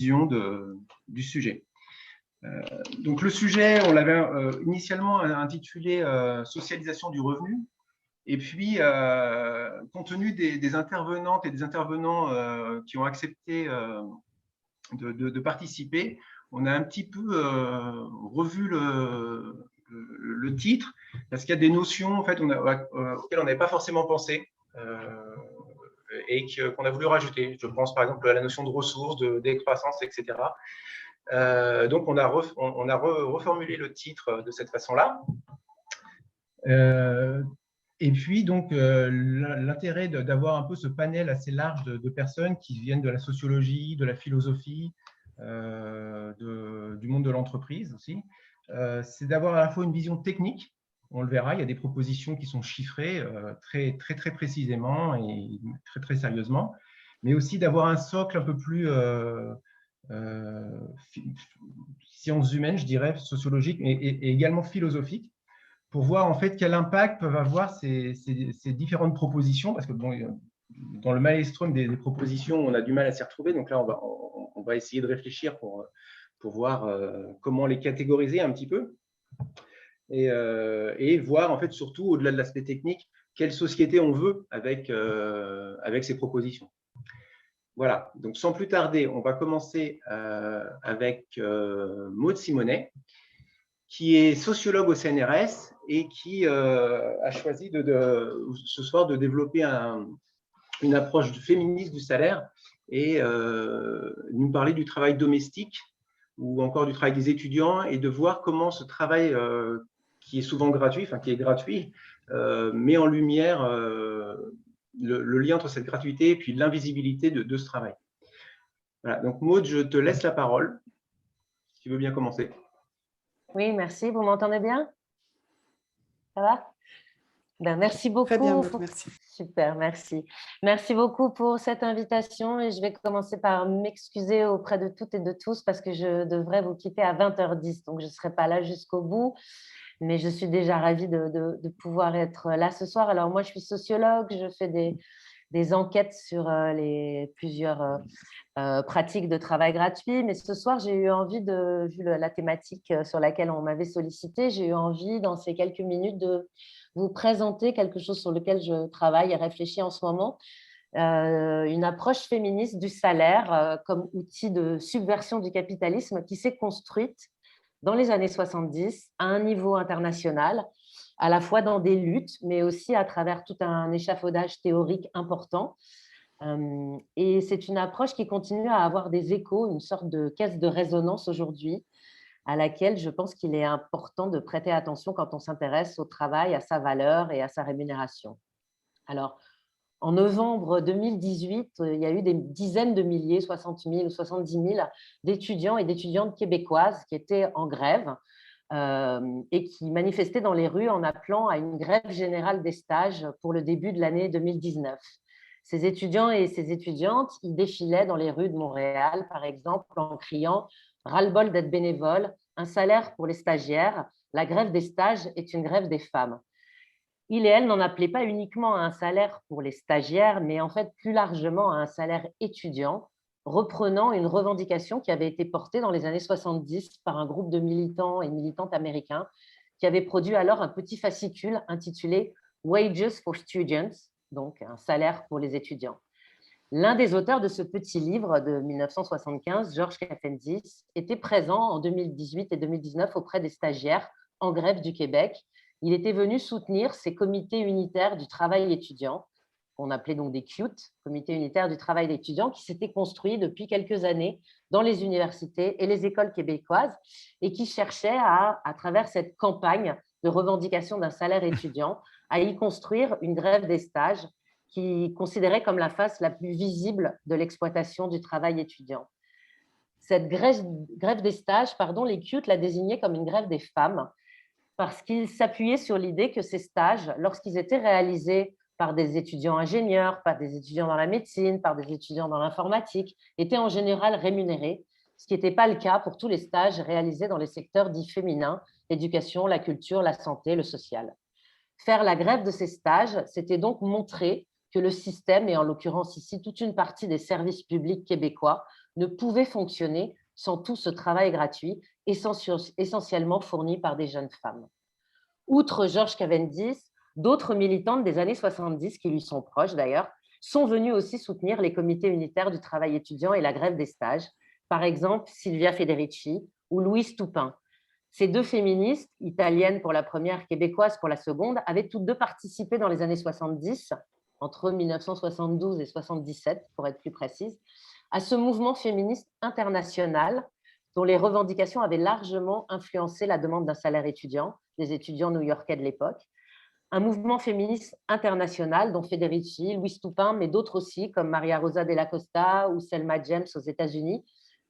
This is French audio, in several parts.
du sujet. Donc, le sujet, on l'avait initialement intitulé « Socialisation du revenu ». Et puis, compte tenu des intervenantes et des intervenants qui ont accepté de participer, on a un petit peu revu le titre, parce qu'il y a des notions en fait, auxquelles on n'avait pas forcément pensé et qu'on a voulu rajouter. Je pense par exemple à la notion de ressources, de décroissance, etc. Donc, on a reformulé le titre de cette façon-là. Et puis, donc, l'intérêt d'avoir un peu ce panel assez large de personnes qui viennent de la sociologie, de la philosophie, du monde de l'entreprise aussi, c'est d'avoir à la fois une vision technique, on le verra, il y a des propositions qui sont chiffrées très précisément et très sérieusement, mais aussi d'avoir un socle un peu plus sciences humaines, je dirais, sociologique et également philosophique, pour voir en fait quel impact peuvent avoir ces différentes propositions, parce que bon, dans le maelstrom des propositions, on a du mal à s'y retrouver. Donc là, on va essayer de réfléchir pour voir comment les catégoriser un petit peu et voir en fait surtout au-delà de l'aspect technique, quelle société on veut avec ces propositions. Voilà, donc sans plus tarder, on va commencer avec Maud Simonet, qui est sociologue au CNRS et qui a choisi ce soir de développer une approche féministe du salaire et nous parler du travail domestique ou encore du travail des étudiants et de voir comment ce travail qui est souvent gratuit, met en lumière le lien entre cette gratuité et puis l'invisibilité de ce travail. Voilà, donc Maud, je te laisse la parole, si tu veux bien commencer. Oui, merci. Vous m'entendez bien? Ça va? Ben, merci beaucoup. Très bien, merci. Super, merci. Merci beaucoup pour cette invitation et je vais commencer par m'excuser auprès de toutes et de tous parce que je devrais vous quitter à 20h10, donc je ne serai pas là jusqu'au bout, mais je suis déjà ravie de pouvoir être là ce soir. Alors moi, je suis sociologue, je fais des enquêtes sur les plusieurs pratiques de travail gratuit. Mais ce soir, j'ai eu envie, vu la thématique sur laquelle on m'avait sollicité, j'ai eu envie, dans ces quelques minutes, de vous présenter quelque chose sur lequel je travaille et réfléchis en ce moment, une approche féministe du salaire comme outil de subversion du capitalisme qui s'est construite dans les années 70 à un niveau international, à la fois dans des luttes, mais aussi à travers tout un échafaudage théorique important. Et c'est une approche qui continue à avoir des échos, une sorte de caisse de résonance aujourd'hui, à laquelle je pense qu'il est important de prêter attention quand on s'intéresse au travail, à sa valeur et à sa rémunération. Alors, en novembre 2018, il y a eu des dizaines de milliers, 60 000 ou 70 000 d'étudiants et d'étudiantes québécoises qui étaient en grève et qui manifestaient dans les rues en appelant à une grève générale des stages pour le début de l'année 2019. Ces étudiants et ces étudiantes, ils défilaient dans les rues de Montréal, par exemple, en criant « ras-le-bol d'être bénévole, un salaire pour les stagiaires, la grève des stages est une grève des femmes ». Il et elle n'en appelaient pas uniquement à un salaire pour les stagiaires, mais en fait plus largement à un salaire étudiant, reprenant une revendication qui avait été portée dans les années 70 par un groupe de militants et militantes américains qui avait produit alors un petit fascicule intitulé « Wages for Students », donc un salaire pour les étudiants. L'un des auteurs de ce petit livre de 1975, George Caffendis, était présent en 2018 et 2019 auprès des stagiaires en grève du Québec. Il était venu soutenir ces comités unitaires du travail étudiant, qu'on appelait donc des CUT, comités unitaires du travail étudiant, qui s'étaient construits depuis quelques années dans les universités et les écoles québécoises et qui cherchaient à travers cette campagne de revendication d'un salaire étudiant, à y construire une grève des stages qui considérait comme la face la plus visible de l'exploitation du travail étudiant. Cette grève des stages, les CUT la désignaient comme une grève des femmes parce qu'ils s'appuyaient sur l'idée que ces stages, lorsqu'ils étaient réalisés par des étudiants ingénieurs, par des étudiants dans la médecine, par des étudiants dans l'informatique, étaient en général rémunérés, ce qui n'était pas le cas pour tous les stages réalisés dans les secteurs dits féminins, l'éducation, la culture, la santé, le social. Faire la grève de ces stages, c'était donc montrer que le système, et en l'occurrence ici toute une partie des services publics québécois, ne pouvait fonctionner sans tout ce travail gratuit, essentiellement fourni par des jeunes femmes. Outre George Cavendish, d'autres militantes des années 70, qui lui sont proches d'ailleurs, sont venues aussi soutenir les comités unitaires du travail étudiant et la grève des stages, par exemple Silvia Federici ou Louise Toupin. Ces deux féministes, italiennes pour la première, québécoises pour la seconde, avaient toutes deux participé dans les années 70, entre 1972 et 1977 pour être plus précise, à ce mouvement féministe international dont les revendications avaient largement influencé la demande d'un salaire étudiant des étudiants new-yorkais de l'époque. Un mouvement féministe international dont Federici, Louise Toupin, mais d'autres aussi, comme Maria Rosa Della Costa ou Selma James aux États-Unis,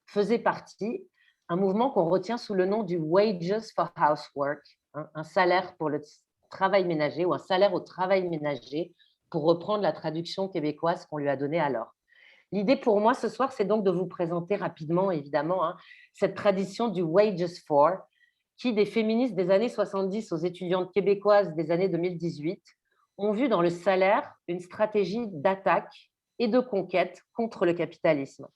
faisaient partie. Un mouvement qu'on retient sous le nom du Wages for Housework, un salaire pour le travail ménager ou un salaire au travail ménager, pour reprendre la traduction québécoise qu'on lui a donnée alors. L'idée pour moi ce soir, c'est donc de vous présenter rapidement, évidemment, cette tradition du Wages for, qui, des féministes des années 70 aux étudiantes québécoises des années 2018, ont vu dans le salaire une stratégie d'attaque et de conquête contre le capitalisme.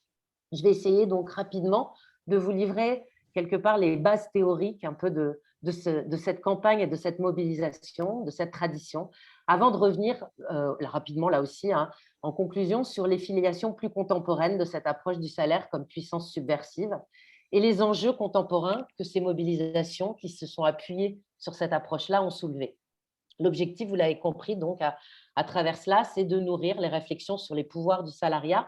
Je vais essayer donc rapidement de vous livrer quelque part les bases théoriques un peu de cette campagne et de cette mobilisation, de cette tradition, avant de revenir rapidement là aussi, en conclusion, sur les filiations plus contemporaines de cette approche du salaire comme puissance subversive et les enjeux contemporains que ces mobilisations qui se sont appuyées sur cette approche-là ont soulevés. L'objectif, vous l'avez compris, donc, à travers cela, c'est de nourrir les réflexions sur les pouvoirs du salariat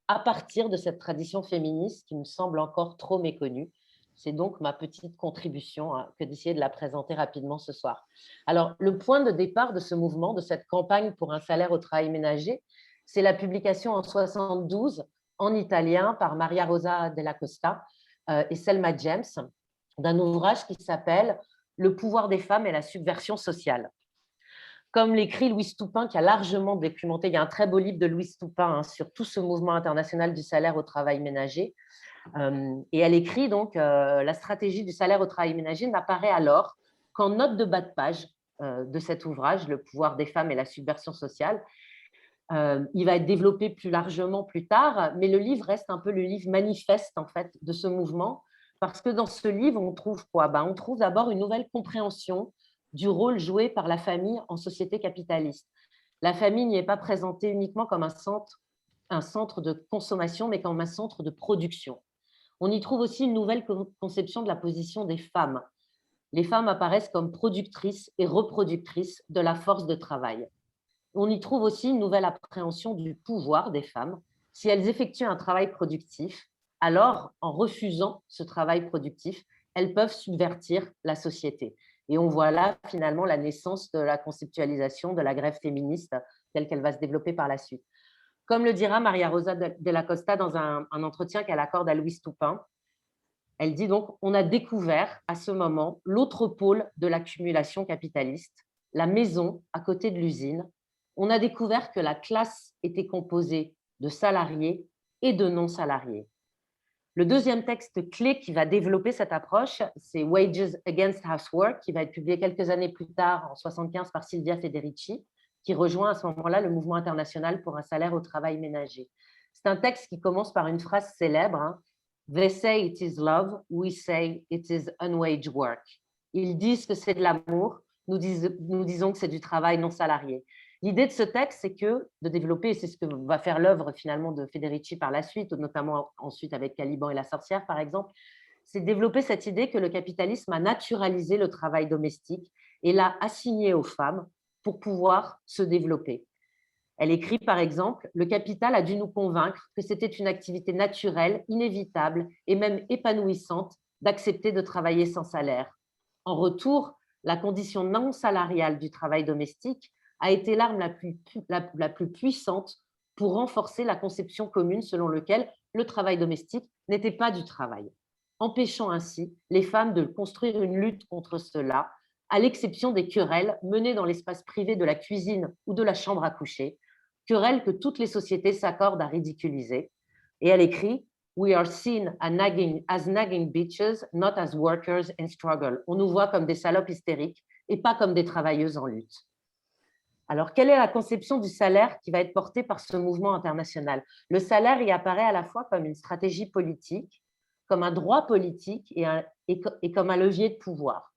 à partir de cette tradition féministe qui me semble encore trop méconnue. C'est donc ma petite contribution que d'essayer de la présenter rapidement ce soir. Alors, le point de départ de ce mouvement, de cette campagne pour un salaire au travail ménager, c'est la publication en 1972 en italien par Maria Rosa Della Costa et Selma James d'un ouvrage qui s'appelle « Le pouvoir des femmes et la subversion sociale ». Comme l'écrit Louise Toupin, qui a largement documenté, il y a un très beau livre de Louise Toupin sur tout ce mouvement international du salaire au travail ménager. Et elle écrit donc la stratégie du salaire au travail ménager n'apparaît alors qu'en note de bas de page de cet ouvrage, Le pouvoir des femmes et la subversion sociale. Il va être développé plus largement plus tard, mais le livre reste un peu le livre manifeste en fait de ce mouvement, parce que dans ce livre, on trouve quoi ? On trouve d'abord une nouvelle compréhension du rôle joué par la famille en société capitaliste. La famille n'y est pas présentée uniquement comme un centre de consommation, mais comme un centre de production. On y trouve aussi une nouvelle conception de la position des femmes. Les femmes apparaissent comme productrices et reproductrices de la force de travail. On y trouve aussi une nouvelle appréhension du pouvoir des femmes. Si elles effectuent un travail productif, alors, en refusant ce travail productif, elles peuvent subvertir la société. Et on voit là, finalement, la naissance de la conceptualisation de la grève féministe telle qu'elle va se développer par la suite. Comme le dira Maria Rosa Della Costa dans un entretien qu'elle accorde à Louise Toupin, elle dit donc « On a découvert à ce moment l'autre pôle de l'accumulation capitaliste, la maison à côté de l'usine. On a découvert que la classe était composée de salariés et de non-salariés. » Le deuxième texte clé qui va développer cette approche, c'est Wages Against Housework, qui va être publié quelques années plus tard, en 1975, par Silvia Federici, qui rejoint à ce moment-là le mouvement international pour un salaire au travail ménager. C'est un texte qui commence par une phrase célèbre, They say it is love, we say it is unwaged work. Ils disent que c'est de l'amour, nous disons que c'est du travail non salarié. L'idée de ce texte, c'est de développer, et c'est ce que va faire l'œuvre finalement de Federici par la suite, notamment ensuite avec Caliban et la sorcière par exemple, c'est de développer cette idée que le capitalisme a naturalisé le travail domestique et l'a assigné aux femmes pour pouvoir se développer. Elle écrit par exemple « Le capital a dû nous convaincre que c'était une activité naturelle, inévitable et même épanouissante d'accepter de travailler sans salaire. En retour, la condition non salariale du travail domestique a été l'arme la plus puissante pour renforcer la conception commune selon laquelle le travail domestique n'était pas du travail, empêchant ainsi les femmes de construire une lutte contre cela, à l'exception des querelles menées dans l'espace privé de la cuisine ou de la chambre à coucher, querelles que toutes les sociétés s'accordent à ridiculiser. Et elle écrit « We are seen as nagging bitches, not as workers in struggle. » On nous voit comme des salopes hystériques et pas comme des travailleuses en lutte. Alors, quelle est la conception du salaire qui va être portée par ce mouvement international? Le salaire y apparaît à la fois comme une stratégie politique, comme un droit politique et comme un levier de pouvoir.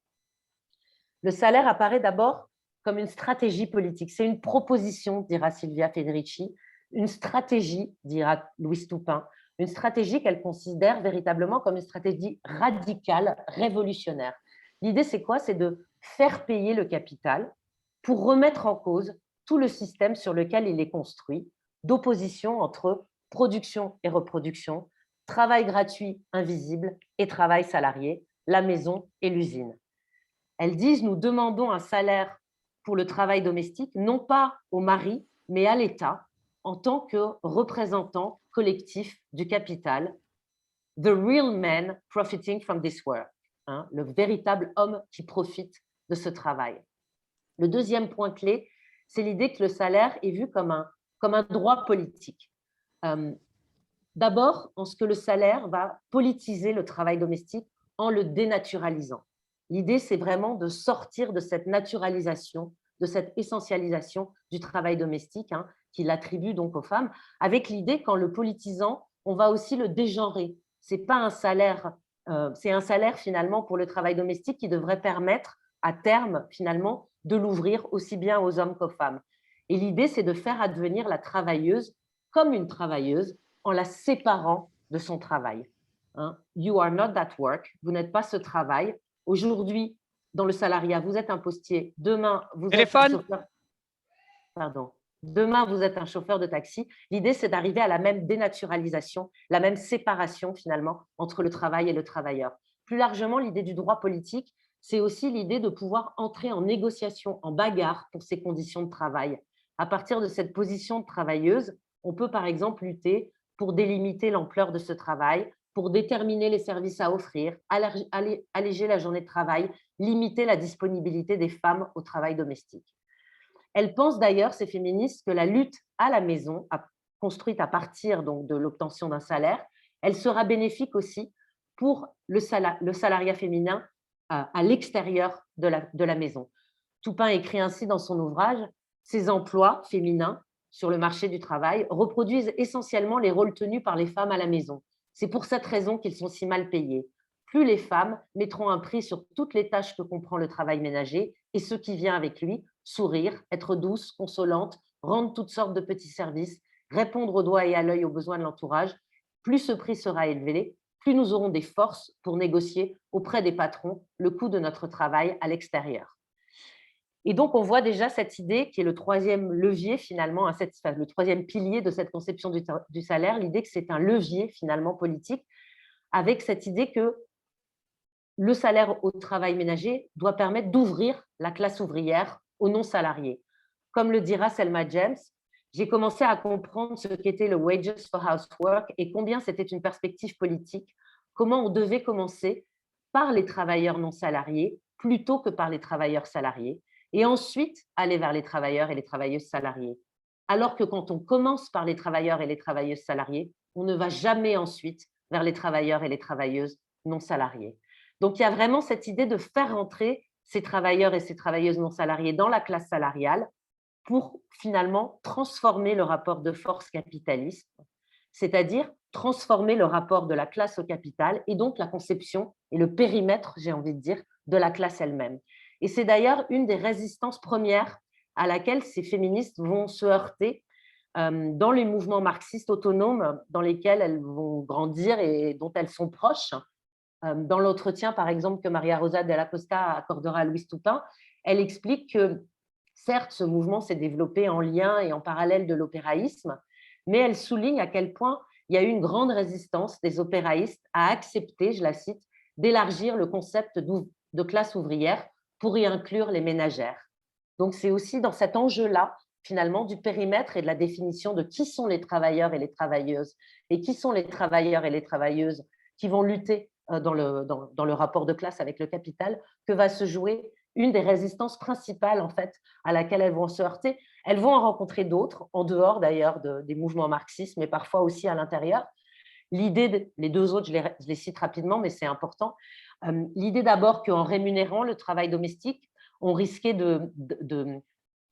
Le salaire apparaît d'abord comme une stratégie politique. C'est une proposition, dira Silvia Federici, une stratégie, dira Louise Toupin, une stratégie qu'elle considère véritablement comme une stratégie radicale, révolutionnaire. L'idée, c'est quoi? C'est de faire payer le capital pour remettre en cause tout le système sur lequel il est construit, d'opposition entre production et reproduction, travail gratuit invisible et travail salarié, la maison et l'usine. Elles disent: nous demandons un salaire pour le travail domestique, non pas au mari, mais à l'État, en tant que représentant collectif du capital, the real man profiting from this work, hein, le véritable homme qui profite de ce travail. Le deuxième point clé, c'est l'idée que le salaire est vu comme un droit politique. D'abord, en ce que le salaire va politiser le travail domestique en le dénaturalisant. L'idée, c'est vraiment de sortir de cette naturalisation, de cette essentialisation du travail domestique, hein, qu'il attribue donc aux femmes, avec l'idée qu'en le politisant, on va aussi le dégenrer. C'est pas un salaire, c'est un salaire finalement pour le travail domestique qui devrait permettre à terme finalement de l'ouvrir aussi bien aux hommes qu'aux femmes. Et l'idée, c'est de faire advenir la travailleuse comme une travailleuse en la séparant de son travail. Hein? You are not that work, vous n'êtes pas ce travail. Aujourd'hui, dans le salariat, vous êtes un postier. Demain, vous êtes un chauffeur. Pardon. Demain, vous êtes un chauffeur de taxi. L'idée, c'est d'arriver à la même dénaturalisation, la même séparation finalement entre le travail et le travailleur. Plus largement, l'idée du droit politique, c'est aussi l'idée de pouvoir entrer en négociation, en bagarre pour ces conditions de travail. À partir de cette position de travailleuse, on peut par exemple lutter pour délimiter l'ampleur de ce travail, pour déterminer les services à offrir, alléger la journée de travail, limiter la disponibilité des femmes au travail domestique. Elles pensent d'ailleurs, ces féministes, que la lutte à la maison, construite à partir donc de l'obtention d'un salaire, elle sera bénéfique aussi pour le salariat féminin à l'extérieur de la maison. Toupin écrit ainsi dans son ouvrage: ces emplois féminins sur le marché du travail reproduisent essentiellement les rôles tenus par les femmes à la maison. C'est pour cette raison qu'ils sont si mal payés. Plus les femmes mettront un prix sur toutes les tâches que comprend le travail ménager et ce qui vient avec lui, sourire, être douce, consolante, rendre toutes sortes de petits services, répondre au doigt et à l'œil aux besoins de l'entourage, plus ce prix sera élevé, plus nous aurons des forces pour négocier auprès des patrons le coût de notre travail à l'extérieur. Et donc, on voit déjà cette idée qui est le troisième levier finalement, le troisième pilier de cette conception du salaire, l'idée que c'est un levier finalement politique, avec cette idée que le salaire au travail ménager doit permettre d'ouvrir la classe ouvrière aux non-salariés. Comme le dira Selma James, j'ai commencé à comprendre ce qu'était le Wages for Housework et combien c'était une perspective politique, comment on devait commencer par les travailleurs non salariés plutôt que par les travailleurs salariés, et ensuite aller vers les travailleurs et les travailleuses salariées. Alors que quand on commence par les travailleurs et les travailleuses salariées, on ne va jamais ensuite vers les travailleurs et les travailleuses non salariées. Donc, il y a vraiment cette idée de faire entrer ces travailleurs et ces travailleuses non salariées dans la classe salariale pour finalement transformer le rapport de force capitaliste, c'est-à-dire transformer le rapport de la classe au capital et donc la conception et le périmètre, j'ai envie de dire, de la classe elle-même. Et c'est d'ailleurs une des résistances premières à laquelle ces féministes vont se heurter dans les mouvements marxistes autonomes dans lesquels elles vont grandir et dont elles sont proches. Dans l'entretien, par exemple, que Maria Rosa Della Costa accordera à Louise Toupin, elle explique que, certes, ce mouvement s'est développé en lien et en parallèle de l'opéraïsme, mais elle souligne à quel point il y a eu une grande résistance des opéraïstes à accepter, je la cite, d'élargir le concept de classe ouvrière pour y inclure les ménagères. Donc, c'est aussi dans cet enjeu-là, finalement, du périmètre et de la définition de qui sont les travailleurs et les travailleuses, et qui sont les travailleurs et les travailleuses qui vont lutter dans le rapport de classe avec le capital, que va se jouer une des résistances principales en fait, à laquelle elles vont se heurter. Elles vont en rencontrer d'autres, en dehors d'ailleurs des mouvements marxistes, mais parfois aussi à l'intérieur. L'idée, les deux autres, je les cite rapidement, mais c'est important. L'idée d'abord qu'en rémunérant le travail domestique, on risquait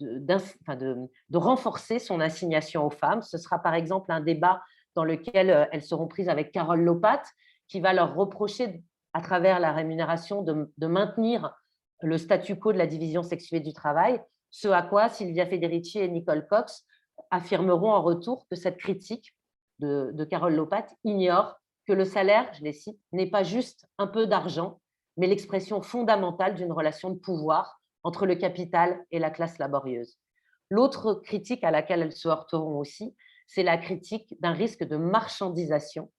de renforcer son assignation aux femmes. Ce sera par exemple un débat dans lequel elles seront prises avec Carole Lopat, qui va leur reprocher, à travers la rémunération, de maintenir le statu quo de la division sexuée du travail, ce à quoi Silvia Federici et Nicole Cox affirmeront en retour que cette critique de Carole Lopat ignore que le salaire, je les cite, n'est pas juste un peu d'argent, mais l'expression fondamentale d'une relation de pouvoir entre le capital et la classe laborieuse. L'autre critique à laquelle elles se heurteront aussi, c'est la critique d'un risque de marchandisation.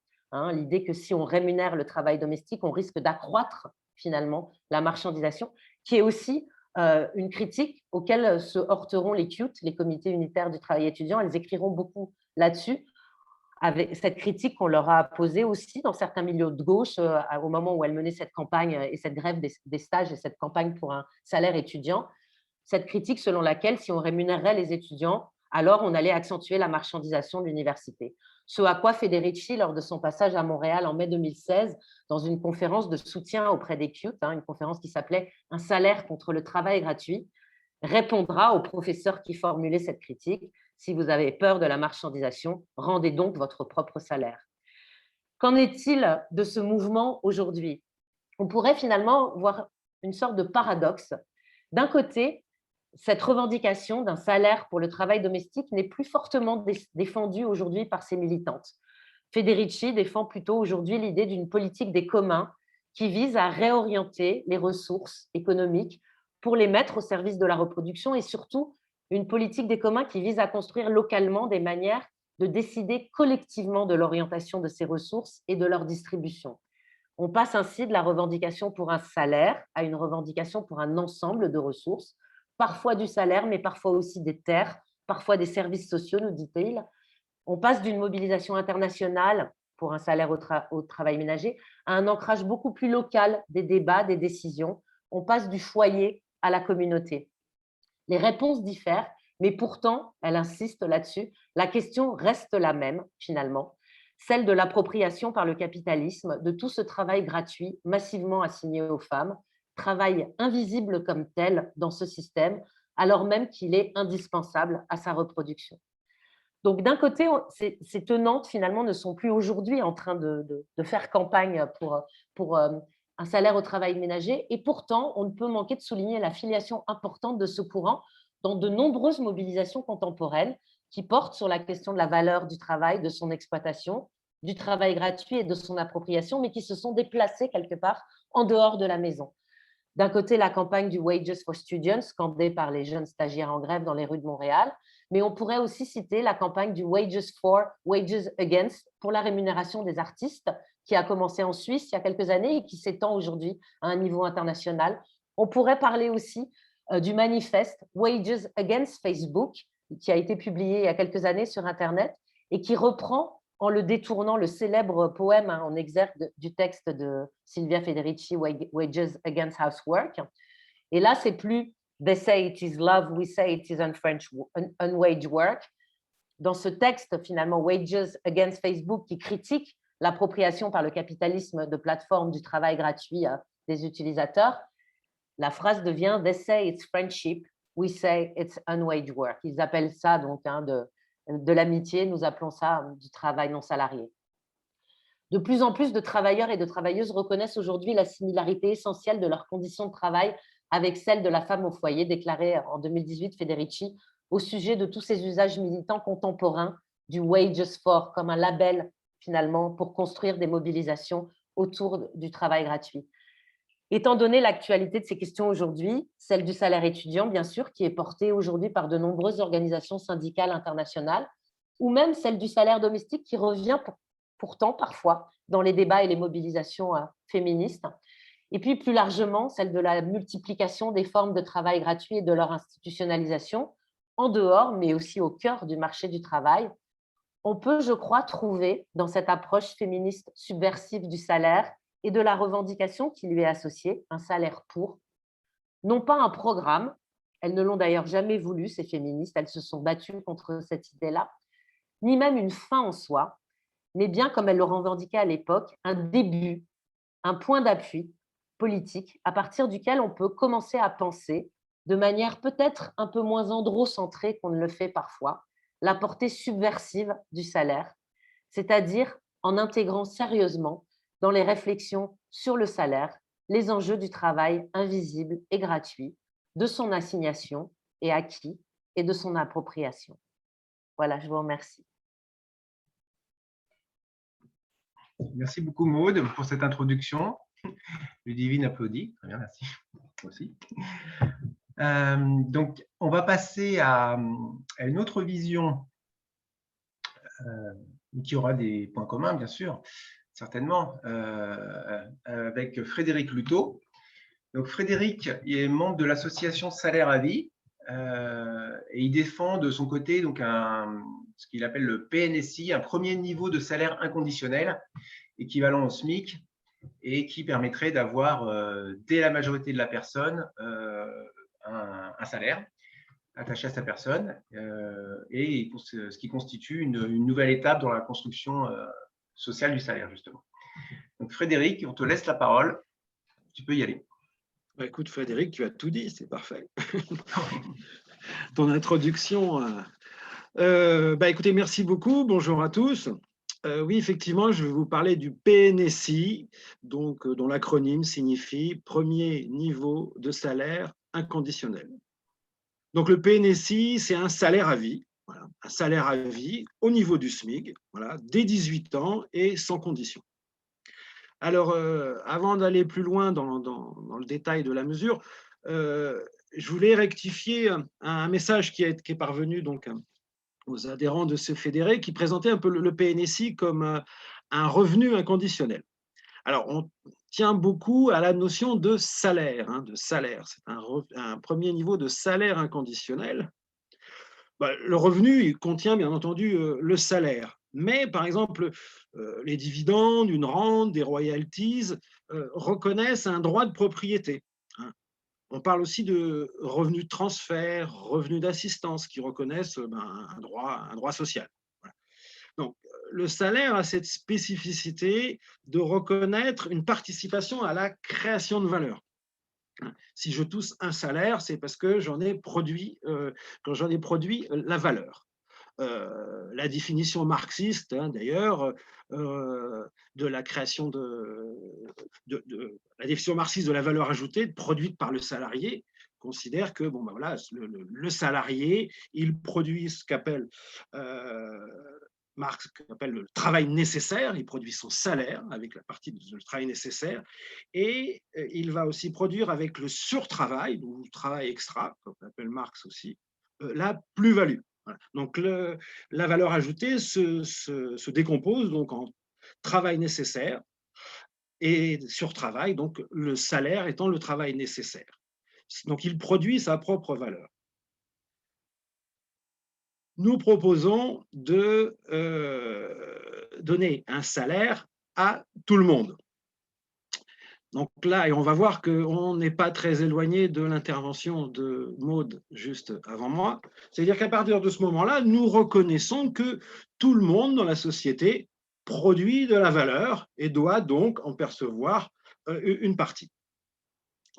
L'idée que si on rémunère le travail domestique, on risque d'accroître finalement la marchandisation, qui est aussi une critique auquel se heurteront les CUT, les comités unitaires du travail étudiant. Elles écriront beaucoup là-dessus, avec cette critique qu'on leur a posée aussi dans certains milieux de gauche au moment où elles menaient cette campagne et cette grève des stages et cette campagne pour un salaire étudiant. Cette critique selon laquelle, si on rémunérerait les étudiants, alors on allait accentuer la marchandisation de l'université. Ce à quoi Federici, lors de son passage à Montréal en mai 2016, dans une conférence de soutien auprès des CUT, une conférence qui s'appelait « Un salaire contre le travail gratuit », répondra aux professeurs qui formulaient cette critique: si vous avez peur de la marchandisation, rendez donc votre propre salaire. Qu'en est-il de ce mouvement aujourd'hui? On pourrait finalement voir une sorte de paradoxe. D'un côté, cette revendication d'un salaire pour le travail domestique n'est plus fortement défendue aujourd'hui par ses militantes. Federici défend plutôt aujourd'hui l'idée d'une politique des communs qui vise à réorienter les ressources économiques pour les mettre au service de la reproduction, et surtout une politique des communs qui vise à construire localement des manières de décider collectivement de l'orientation de ces ressources et de leur distribution. On passe ainsi de la revendication pour un salaire à une revendication pour un ensemble de ressources, parfois du salaire, mais parfois aussi des terres, parfois des services sociaux, nous dit-il. On passe d'une mobilisation internationale pour un salaire au travail ménager à un ancrage beaucoup plus local des débats, des décisions. On passe du foyer à la communauté. Les réponses diffèrent, mais pourtant, elle insiste là-dessus, la question reste la même finalement, celle de l'appropriation par le capitalisme de tout ce travail gratuit massivement assigné aux femmes, travail invisible comme tel dans ce système, alors même qu'il est indispensable à sa reproduction. Donc d'un côté, ces tenantes finalement ne sont plus aujourd'hui en train de faire campagne pour un salaire au travail ménager, et pourtant on ne peut manquer de souligner la filiation importante de ce courant dans de nombreuses mobilisations contemporaines qui portent sur la question de la valeur du travail, de son exploitation, du travail gratuit et de son appropriation, mais qui se sont déplacées quelque part en dehors de la maison. D'un côté, la campagne du Wages for Students, scandée par les jeunes stagiaires en grève dans les rues de Montréal, mais on pourrait aussi citer la campagne du Wages for, Wages Against, pour la rémunération des artistes, qui a commencé en Suisse il y a quelques années et qui s'étend aujourd'hui à un niveau international. On pourrait parler aussi du manifeste Wages Against Facebook, qui a été publié il y a quelques années sur Internet et qui reprend, en le détournant, le célèbre poème en exergue du texte de Silvia Federici, Wages Against Housework. Et là, c'est plus They say it is love, we say it is unwaged work. Dans ce texte, finalement, Wages Against Facebook, qui critique l'appropriation par le capitalisme de plateformes du travail gratuit des utilisateurs, la phrase devient They say it's friendship, we say it's unwaged work. Ils appellent ça donc de l'amitié, nous appelons ça du travail non salarié. De plus en plus de travailleurs et de travailleuses reconnaissent aujourd'hui la similarité essentielle de leurs conditions de travail avec celle de la femme au foyer, déclarait en 2018 Federici au sujet de tous ces usages militants contemporains du Wages for comme un label finalement pour construire des mobilisations autour du travail gratuit. Étant donné l'actualité de ces questions aujourd'hui, celle du salaire étudiant, bien sûr, qui est portée aujourd'hui par de nombreuses organisations syndicales internationales, ou même celle du salaire domestique qui revient pourtant parfois dans les débats et les mobilisations féministes, et puis plus largement celle de la multiplication des formes de travail gratuit et de leur institutionnalisation, en dehors, mais aussi au cœur du marché du travail. On peut, je crois, trouver dans cette approche féministe subversive du salaire et de la revendication qui lui est associée, un salaire pour, non pas un programme, elles ne l'ont d'ailleurs jamais voulu, ces féministes, elles se sont battues contre cette idée-là, ni même une fin en soi, mais bien, comme elles le revendiquaient à l'époque, un début, un point d'appui politique à partir duquel on peut commencer à penser de manière peut-être un peu moins androcentrée qu'on ne le fait parfois, la portée subversive du salaire, c'est-à-dire en intégrant sérieusement dans les réflexions sur le salaire les enjeux du travail invisible et gratuit, de son assignation et acquis et de son appropriation. Voilà, je vous remercie. Merci beaucoup, Maude, pour cette introduction. Ludivine applaudit. Très bien, merci. Aussi. Donc, on va passer à une autre vision qui aura des points communs, bien sûr, certainement, avec Frédéric Luto. Donc, Frédéric est membre de l'association Salaire à Vie et il défend de son côté donc ce qu'il appelle le PNSI, un premier niveau de salaire inconditionnel équivalent au SMIC et qui permettrait d'avoir, dès la majorité de la personne, un salaire attaché à sa personne et ce qui constitue une nouvelle étape dans la construction sociale du salaire, justement. Donc, Frédéric, on te laisse la parole. Tu peux y aller. Bah, écoute, Frédéric, tu as tout dit, c'est parfait. Ton introduction. Écoutez, merci beaucoup. Bonjour à tous. Oui, effectivement, je vais vous parler du PNSI, donc, dont l'acronyme signifie Premier niveau de salaire inconditionnel. Donc, le PNSI, c'est un salaire à vie, voilà, un salaire à vie au niveau du SMIC, voilà, dès 18 ans et sans condition. Alors, avant d'aller plus loin dans le détail de la mesure, je voulais rectifier un message qui est parvenu donc aux adhérents de ce fédéré qui présentait un peu le PNSI comme un revenu inconditionnel. Alors, on tient beaucoup à la notion de salaire. C'est un premier niveau de salaire inconditionnel. Le revenu, il contient bien entendu le salaire. Mais, par exemple, les dividendes, une rente, des royalties reconnaissent un droit de propriété. On parle aussi de revenus de transfert, revenus d'assistance qui reconnaissent un droit social. Voilà. Donc, le salaire a cette spécificité de reconnaître une participation à la création de valeur. Si je touche un salaire, c'est parce que j'en ai produit la valeur. La définition marxiste, d'ailleurs, de la création la définition marxiste de la valeur ajoutée produite par le salarié considère que le salarié, il produit ce qu'appelle Marx appelle le travail nécessaire, il produit son salaire avec la partie du travail nécessaire, et il va aussi produire avec le surtravail, ou le travail extra, comme appelle Marx aussi, la plus-value. Voilà. Donc la valeur ajoutée se décompose donc en travail nécessaire et surtravail, donc le salaire étant le travail nécessaire. Donc il produit sa propre valeur. Nous proposons de donner un salaire à tout le monde. Donc là, et on va voir qu'on n'est pas très éloigné de l'intervention de Maude juste avant moi. C'est-à-dire qu'à partir de ce moment-là, nous reconnaissons que tout le monde dans la société produit de la valeur et doit donc en percevoir une partie.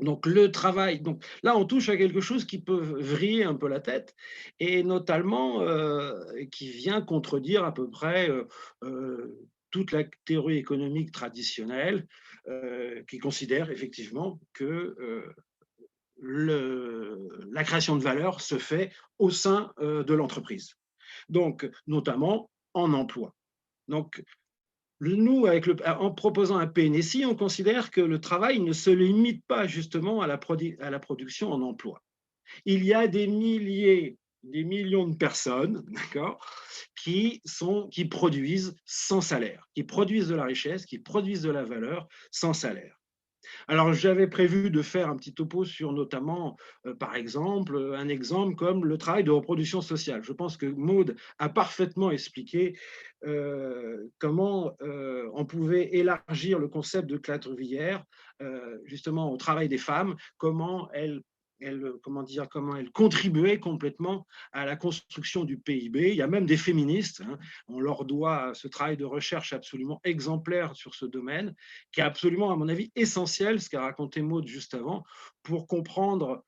Donc le travail, donc là on touche à quelque chose qui peut vriller un peu la tête et notamment qui vient contredire à peu près toute la théorie économique traditionnelle qui considère effectivement que la création de valeur se fait au sein de l'entreprise, donc notamment en emploi. Donc nous, en proposant un PNSI, on considère que le travail ne se limite pas justement à la production en emploi. Il y a des millions de personnes, d'accord, qui produisent sans salaire, qui produisent de la richesse, qui produisent de la valeur sans salaire. Alors, j'avais prévu de faire un petit topo sur notamment, par exemple, un exemple comme le travail de reproduction sociale. Je pense que Maude a parfaitement expliqué comment on pouvait élargir le concept de classe ouvrière justement au travail des femmes, comment elles contribuaient complètement à la construction du PIB. Il y a même des féministes, on leur doit ce travail de recherche absolument exemplaire sur ce domaine, qui est absolument, à mon avis, essentiel, ce qu'a raconté Maude juste avant, pour comprendre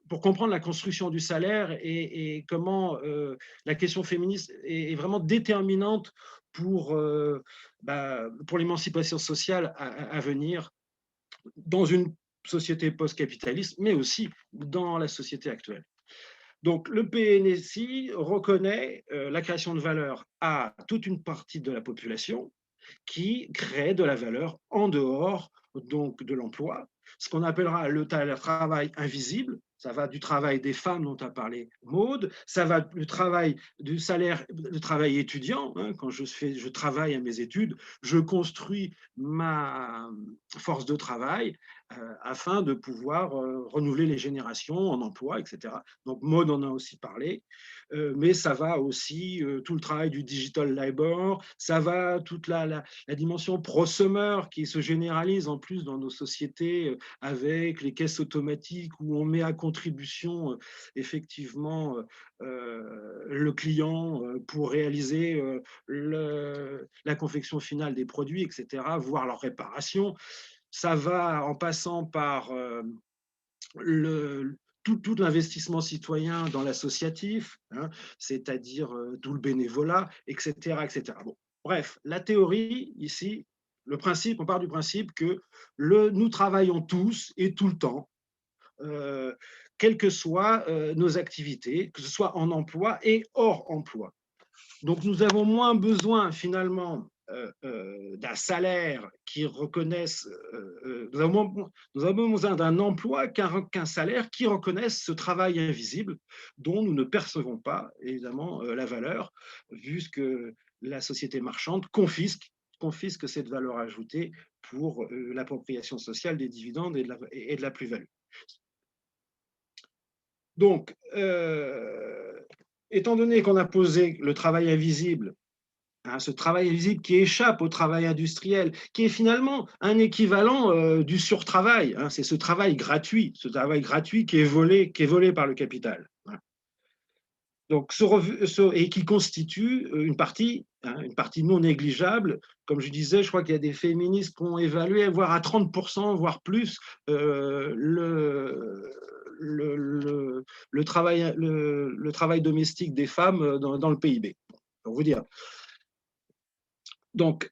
pour comprendre la construction du salaire et comment la question féministe est vraiment déterminante pour l'émancipation sociale à venir dans une société post-capitaliste, mais aussi dans la société actuelle. Donc, le PNSI reconnaît la création de valeur à toute une partie de la population qui crée de la valeur en dehors donc, de l'emploi, ce qu'on appellera le travail invisible. Ça va du travail des femmes dont a parlé Maude, ça va du travail du salaire, le travail étudiant. Hein, quand je travaille à mes études, je construis ma force de travail afin de pouvoir renouveler les générations en emploi, etc. Donc Maude en a aussi parlé, mais ça va aussi tout le travail du digital labor, ça va toute la dimension prosumer qui se généralise en plus dans nos sociétés avec les caisses automatiques où on met à contribution effectivement le client pour réaliser la confection finale des produits, etc., voire leur réparation. Ça va en passant par tout l'investissement citoyen dans l'associatif, hein, c'est-à-dire tout le bénévolat, etc. etc. Bon, bref, la théorie ici, le principe, on part du principe que nous travaillons tous et tout le temps, quelles que soient nos activités, que ce soit en emploi et hors emploi. Donc nous avons moins besoin finalement d'un salaire qui reconnaisse, nous avons besoin d'un emploi qu'un salaire qui reconnaisse ce travail invisible dont nous ne percevons pas évidemment la valeur, vu que la société marchande confisque cette valeur ajoutée pour l'appropriation sociale des dividendes et de la plus-value. Donc, étant donné qu'on a posé le travail invisible, hein, ce travail invisible qui échappe au travail industriel, qui est finalement un équivalent du surtravail, hein, c'est ce travail gratuit qui est volé par le capital. Hein. Donc, et qui constitue une partie non négligeable. Comme je disais, je crois qu'il y a des féministes qui ont évalué, voire à 30%, voire plus, le travail domestique des femmes dans le PIB. Pour vous dire. Donc,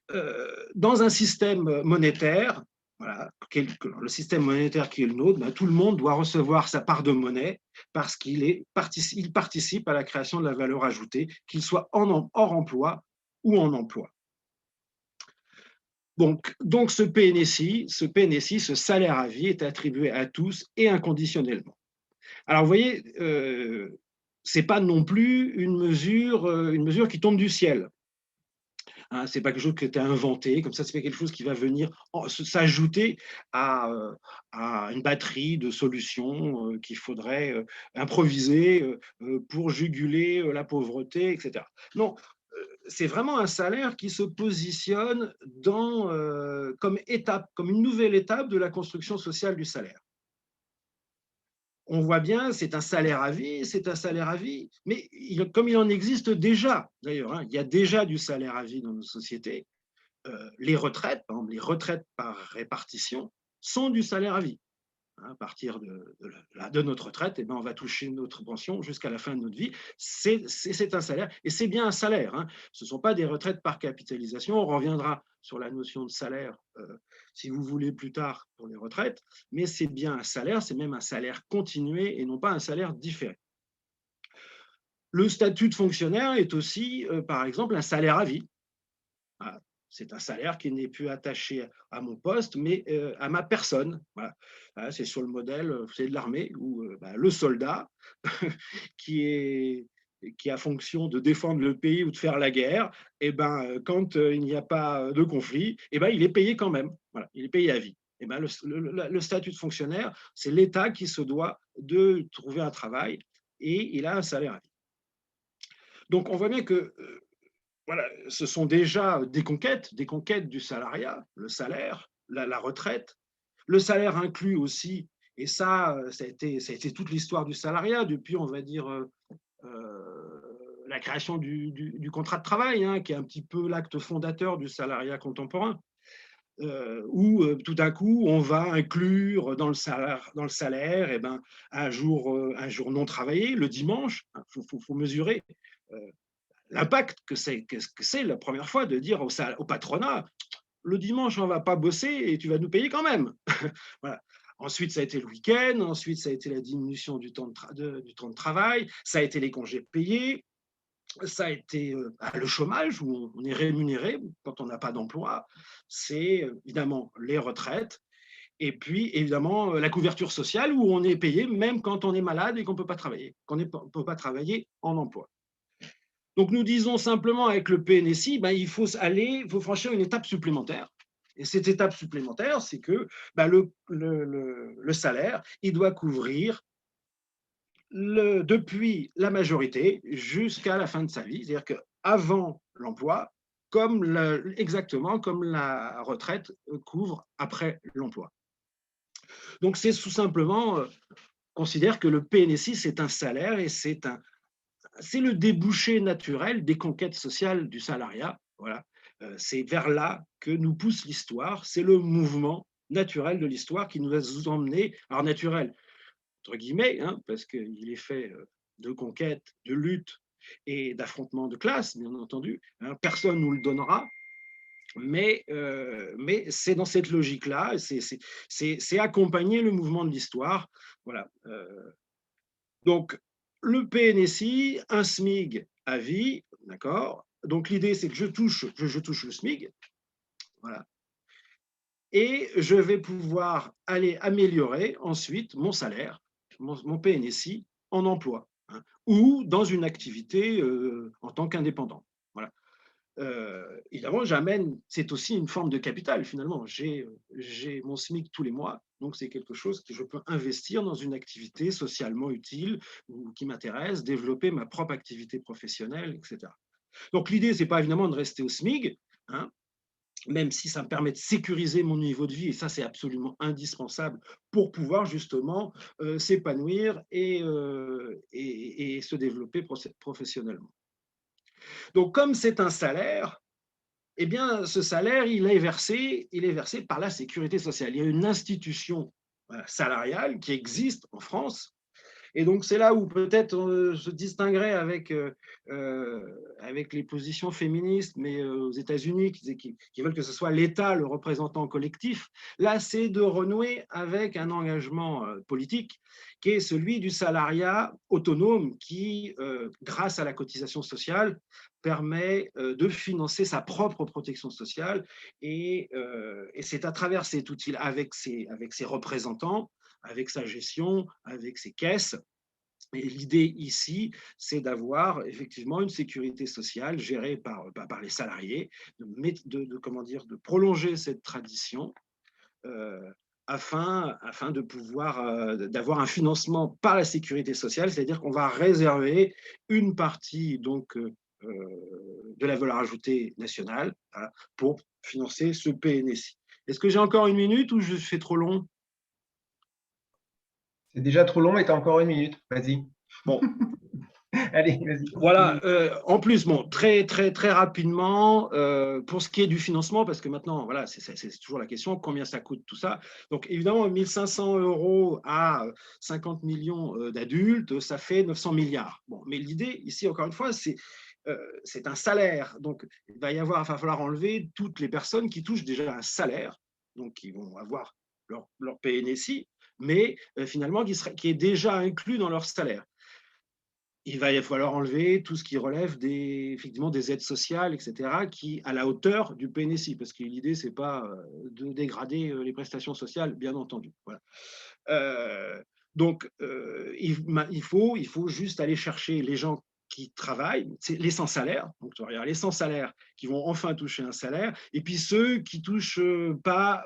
dans un système monétaire, voilà, le système monétaire qui est le nôtre, ben, tout le monde doit recevoir sa part de monnaie parce qu'il participe à la création de la valeur ajoutée, qu'il soit hors emploi ou en emploi. Donc ce PNSI, ce salaire à vie, est attribué à tous et inconditionnellement. Alors, vous voyez, ce n'est pas non plus une mesure qui tombe du ciel. Hein, ce n'est pas quelque chose qui a été inventé, comme ça, c'est quelque chose qui va venir s'ajouter à une batterie de solutions qu'il faudrait improviser pour juguler la pauvreté, etc. Non, c'est vraiment un salaire qui se positionne comme une nouvelle étape de la construction sociale du salaire. On voit bien, c'est un salaire à vie, mais comme il en existe déjà, d'ailleurs, hein, il y a déjà du salaire à vie dans nos sociétés, les retraites, par exemple, les retraites par répartition, sont du salaire à vie. À partir de notre retraite, eh ben, on va toucher notre pension jusqu'à la fin de notre vie. C'est un salaire, et c'est bien un salaire. Hein. Ce ne sont pas des retraites par capitalisation. On reviendra sur la notion de salaire, si vous voulez, plus tard pour les retraites, mais c'est bien un salaire, c'est même un salaire continué et non pas un salaire différé. Le statut de fonctionnaire est aussi, par exemple, un salaire à vie. Voilà. C'est un salaire qui n'est plus attaché à mon poste, mais à ma personne. Voilà. C'est sur le modèle de l'armée où le soldat qui a fonction de défendre le pays ou de faire la guerre, et quand il n'y a pas de conflit, il est payé quand même. Voilà, il est payé à vie. Le statut de fonctionnaire, c'est l'État qui se doit de trouver un travail et il a un salaire à vie. Donc on voit bien que voilà, ce sont déjà des conquêtes du salariat, le salaire, la retraite. Le salaire inclut aussi, et ça a été toute l'histoire du salariat depuis, on va dire, la création du contrat de travail, hein, qui est un petit peu l'acte fondateur du salariat contemporain. où tout à coup, on va inclure dans le salaire eh ben, un jour non travaillé, le dimanche. Il faut mesurer l'impact que c'est la première fois de dire au patronat, le dimanche, on ne va pas bosser et tu vas nous payer quand même. Voilà. Ensuite, ça a été le week-end, ensuite, ça a été la diminution du temps de travail, ça a été les congés payés, ça a été le chômage, où on est rémunéré quand on n'a pas d'emploi, c'est évidemment les retraites, et puis évidemment la couverture sociale, où on est payé même quand on est malade et qu'on ne peut pas travailler, qu'on ne peut pas travailler en emploi. Donc nous disons simplement avec le PNSI, il faut franchir une étape supplémentaire. Et cette étape supplémentaire, c'est que le salaire, il doit couvrir depuis la majorité jusqu'à la fin de sa vie. C'est-à-dire qu'avant l'emploi, exactement comme la retraite couvre après l'emploi. Donc c'est tout simplement, considère que le PNSI, c'est un salaire et c'est le débouché naturel des conquêtes sociales du salariat. Voilà. C'est vers là que nous pousse l'histoire. C'est le mouvement naturel de l'histoire qui nous a emmenés, alors naturel, entre guillemets, parce qu'il est fait de conquêtes, de luttes et d'affrontements de classe, bien entendu. Personne ne nous le donnera. Mais c'est dans cette logique-là, c'est accompagner le mouvement de l'histoire. Voilà. Donc, le PNSI, un SMIC à vie, d'accord. Donc, l'idée, c'est que je touche le SMIC, voilà. Et je vais pouvoir aller améliorer ensuite mon salaire, mon PNSI en emploi, ou dans une activité en tant qu'indépendant. Voilà. Évidemment, c'est aussi une forme de capital finalement. J'ai mon SMIC tous les mois, donc c'est quelque chose que je peux investir dans une activité socialement utile ou qui m'intéresse, développer ma propre activité professionnelle, etc. Donc l'idée, c'est pas évidemment de rester au SMIC, même si ça me permet de sécuriser mon niveau de vie, et ça c'est absolument indispensable pour pouvoir justement s'épanouir et se développer professionnellement. Donc, comme c'est un salaire, eh bien, ce salaire, il est versé par la sécurité sociale. Il y a une institution salariale qui existe en France. Et donc, c'est là où peut-être on se distinguerait avec les positions féministes, mais aux États-Unis, qui veulent que ce soit l'État le représentant collectif. Là, c'est de renouer avec un engagement politique qui est celui du salariat autonome qui, grâce à la cotisation sociale, permet de financer sa propre protection sociale. Et c'est à travers cet outil, avec ses représentants, avec sa gestion, avec ses caisses. Et l'idée ici, c'est d'avoir effectivement une sécurité sociale gérée par les salariés, de prolonger cette tradition afin de pouvoir d'avoir un financement par la sécurité sociale, c'est-à-dire qu'on va réserver une partie donc de la valeur ajoutée nationale pour financer ce PNSI. Est-ce que j'ai encore une minute ou je fais trop long? C'est déjà trop long et tu as encore une minute. Vas-y. Bon. Allez, vas-y. Voilà, en plus, bon, très rapidement, pour ce qui est du financement, parce que maintenant, voilà, c'est toujours la question, combien ça coûte tout ça. Donc, évidemment, 1 500 € à 50 millions d'adultes, ça fait 900 milliards. Bon, mais l'idée, ici, encore une fois, c'est un salaire. Donc, il va falloir enlever toutes les personnes qui touchent déjà un salaire, donc qui vont avoir leur PNSI, mais finalement, qui est déjà inclus dans leur salaire. Il va falloir enlever tout ce qui relève effectivement des aides sociales, etc., qui à la hauteur du PNSI, parce que l'idée, ce n'est pas de dégrader les prestations sociales, bien entendu. Voilà. Donc, il faut juste aller chercher les gens qui travaillent, c'est les sans salaire, donc tu regardes les sans salaire qui vont enfin toucher un salaire, et puis ceux qui touchent pas,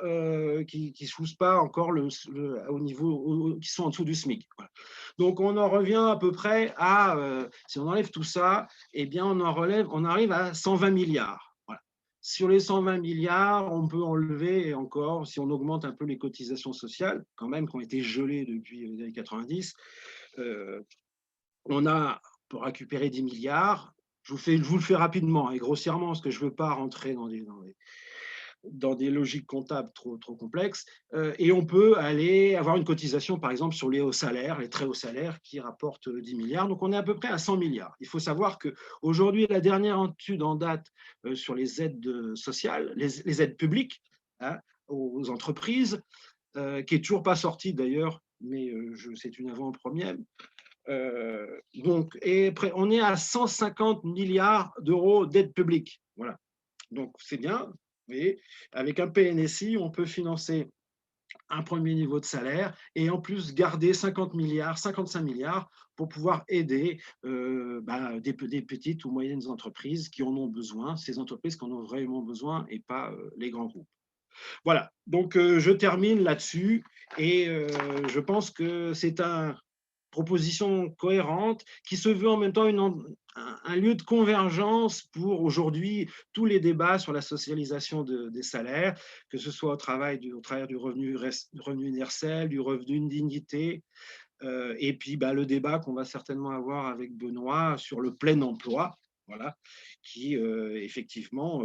qui touchent pas encore au niveau, qui sont en dessous du SMIC. Voilà. Donc on en revient à peu près à, si on enlève tout ça, eh bien on arrive à 120 milliards. Voilà. Sur les 120 milliards, on peut enlever, et encore, si on augmente un peu les cotisations sociales, quand même, qui ont été gelées depuis les années 90, on a, pour récupérer 10 milliards, je vous le fais rapidement et grossièrement, parce que je ne veux pas rentrer dans des logiques comptables trop complexes, et on peut aller avoir une cotisation, par exemple, sur les hauts salaires, les très hauts salaires, qui rapportent 10 milliards. Donc, on est à peu près à 100 milliards. Il faut savoir qu'aujourd'hui, la dernière étude en date sur les aides sociales, les aides publiques, hein, aux entreprises, qui est toujours pas sortie d'ailleurs, mais c'est une avant-première. Donc, on est à 150 milliards d'euros d'aide publique. Voilà. Donc, c'est bien. Mais avec un PNSI, on peut financer un premier niveau de salaire et en plus garder 50 milliards, 55 milliards pour pouvoir aider des petites ou moyennes entreprises qui en ont besoin, ces entreprises qui en ont vraiment besoin et pas les grands groupes. Voilà, donc je termine là-dessus et je pense que c'est une proposition cohérente qui se veut en même temps un lieu de convergence pour aujourd'hui tous les débats sur la socialisation des salaires, que ce soit au travers du revenu universel, du revenu de dignité, et puis le débat qu'on va certainement avoir avec Benoît sur le plein emploi. Voilà, qui effectivement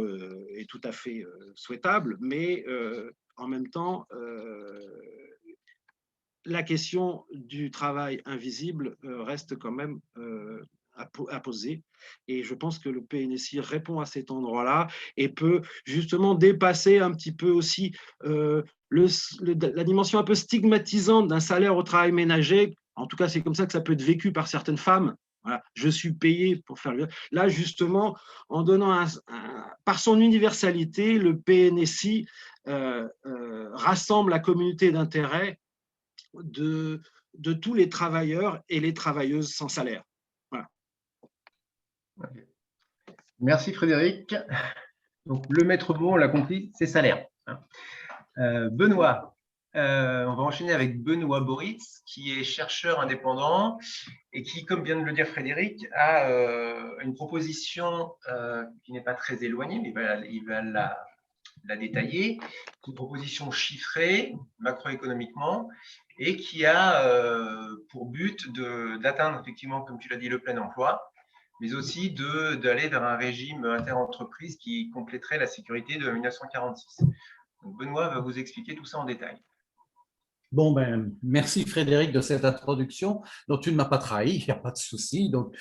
est tout à fait souhaitable, mais en même temps, la question du travail invisible reste quand même à poser. Et je pense que le PNSI répond à cet endroit-là et peut justement dépasser un petit peu aussi la dimension un peu stigmatisante d'un salaire au travail ménager. En tout cas, c'est comme ça que ça peut être vécu par certaines femmes. Voilà, je suis payé pour faire le… Là, justement, en donnant par son universalité, le PNSI rassemble la communauté d'intérêt de tous les travailleurs et les travailleuses sans salaire. Voilà. Okay. Merci Frédéric. Donc, le maître mot, on l'a compris, c'est salaire. Benoît, on va enchaîner avec Benoît Boritz, qui est chercheur indépendant et qui, comme vient de le dire Frédéric, a une proposition qui n'est pas très éloignée, mais il va la détailler. Une proposition chiffrée macroéconomiquement et qui a pour but d'atteindre effectivement, comme tu l'as dit, le plein emploi, mais aussi d'aller vers un régime interentreprise qui compléterait la sécurité de 1946. Donc Benoît va vous expliquer tout ça en détail. Bon, merci Frédéric de cette introduction. Donc, tu ne m'as pas trahi, il n'y a pas de souci. Donc,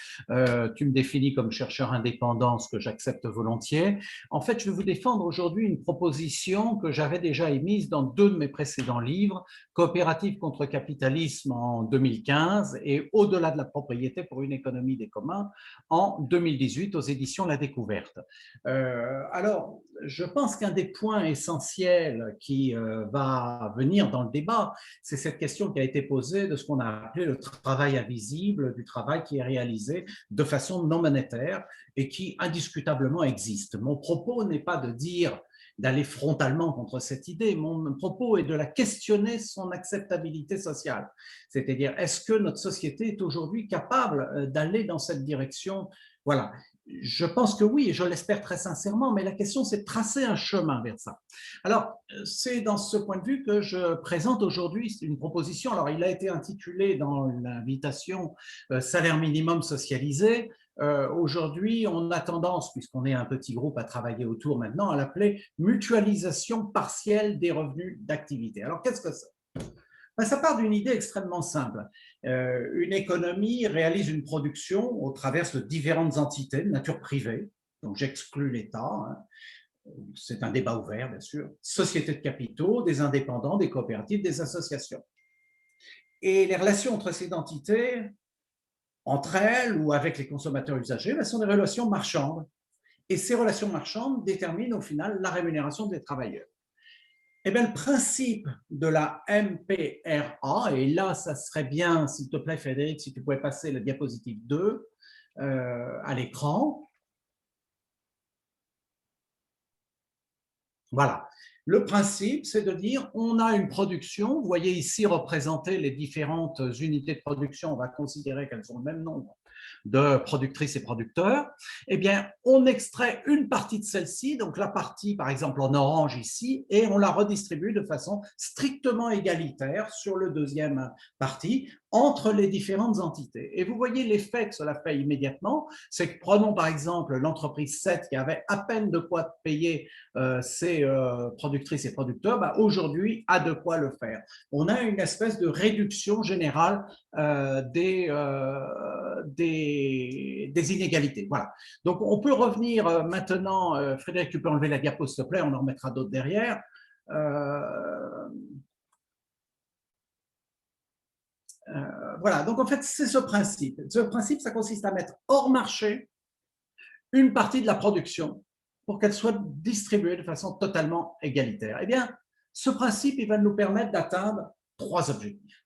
tu me définis comme chercheur indépendant, ce que j'accepte volontiers. En fait, je vais vous défendre aujourd'hui une proposition que j'avais déjà émise dans 2 de mes précédents livres, Coopérative contre capitalisme en 2015 et Au-delà de la propriété pour une économie des communs en 2018 aux éditions La Découverte. Alors, je pense qu'un des points essentiels qui va venir dans le débat, c'est cette question qui a été posée de ce qu'on a appelé le travail invisible, du travail qui est réalisé de façon non monétaire et qui indiscutablement existe. Mon propos n'est pas de dire d'aller frontalement contre cette idée, mon propos est de la questionner son acceptabilité sociale. C'est-à-dire, est-ce que notre société est aujourd'hui capable d'aller dans cette direction? Voilà. Je pense que oui, et je l'espère très sincèrement, mais la question, c'est de tracer un chemin vers ça. Alors, c'est dans ce point de vue que je présente aujourd'hui une proposition. Alors, il a été intitulé dans l'invitation « Salaire minimum socialisé ». Aujourd'hui, on a tendance, puisqu'on est un petit groupe à travailler autour maintenant, à l'appeler « mutualisation partielle des revenus d'activité ». Alors, qu'est-ce que c'est ? Ça part d'une idée extrêmement simple. Une économie réalise une production au travers de différentes entités de nature privée, donc j'exclus l'État, c'est un débat ouvert bien sûr, sociétés de capitaux, des indépendants, des coopératives, des associations. Et les relations entre ces entités, entre elles ou avec les consommateurs usagers, sont des relations marchandes. Et ces relations marchandes déterminent au final la rémunération des travailleurs. Eh bien, le principe de la MPRA, et là, ça serait bien, s'il te plaît, Frédéric, si tu pouvais passer la diapositive 2 à l'écran. Voilà. Le principe, c'est de dire, on a une production, vous voyez ici représenter les différentes unités de production, on va considérer qu'elles ont le même nombre de productrices et producteurs, eh bien, on extrait une partie de celle-ci, donc la partie, par exemple, en orange ici, et on la redistribue de façon strictement égalitaire sur le deuxième partie, entre les différentes entités. Et vous voyez l'effet que cela fait immédiatement, c'est que prenons par exemple l'entreprise 7 qui avait à peine de quoi payer ses productrices et producteurs, bah, aujourd'hui a de quoi le faire. On a une espèce de réduction générale des inégalités. Voilà. Donc on peut revenir maintenant, Frédéric, tu peux enlever la diapo s'il te plaît, on en remettra d'autres derrière. Voilà, donc en fait, c'est ce principe. Ce principe, ça consiste à mettre hors marché une partie de la production pour qu'elle soit distribuée de façon totalement égalitaire. Eh bien, ce principe, il va nous permettre d'atteindre 3 objectifs.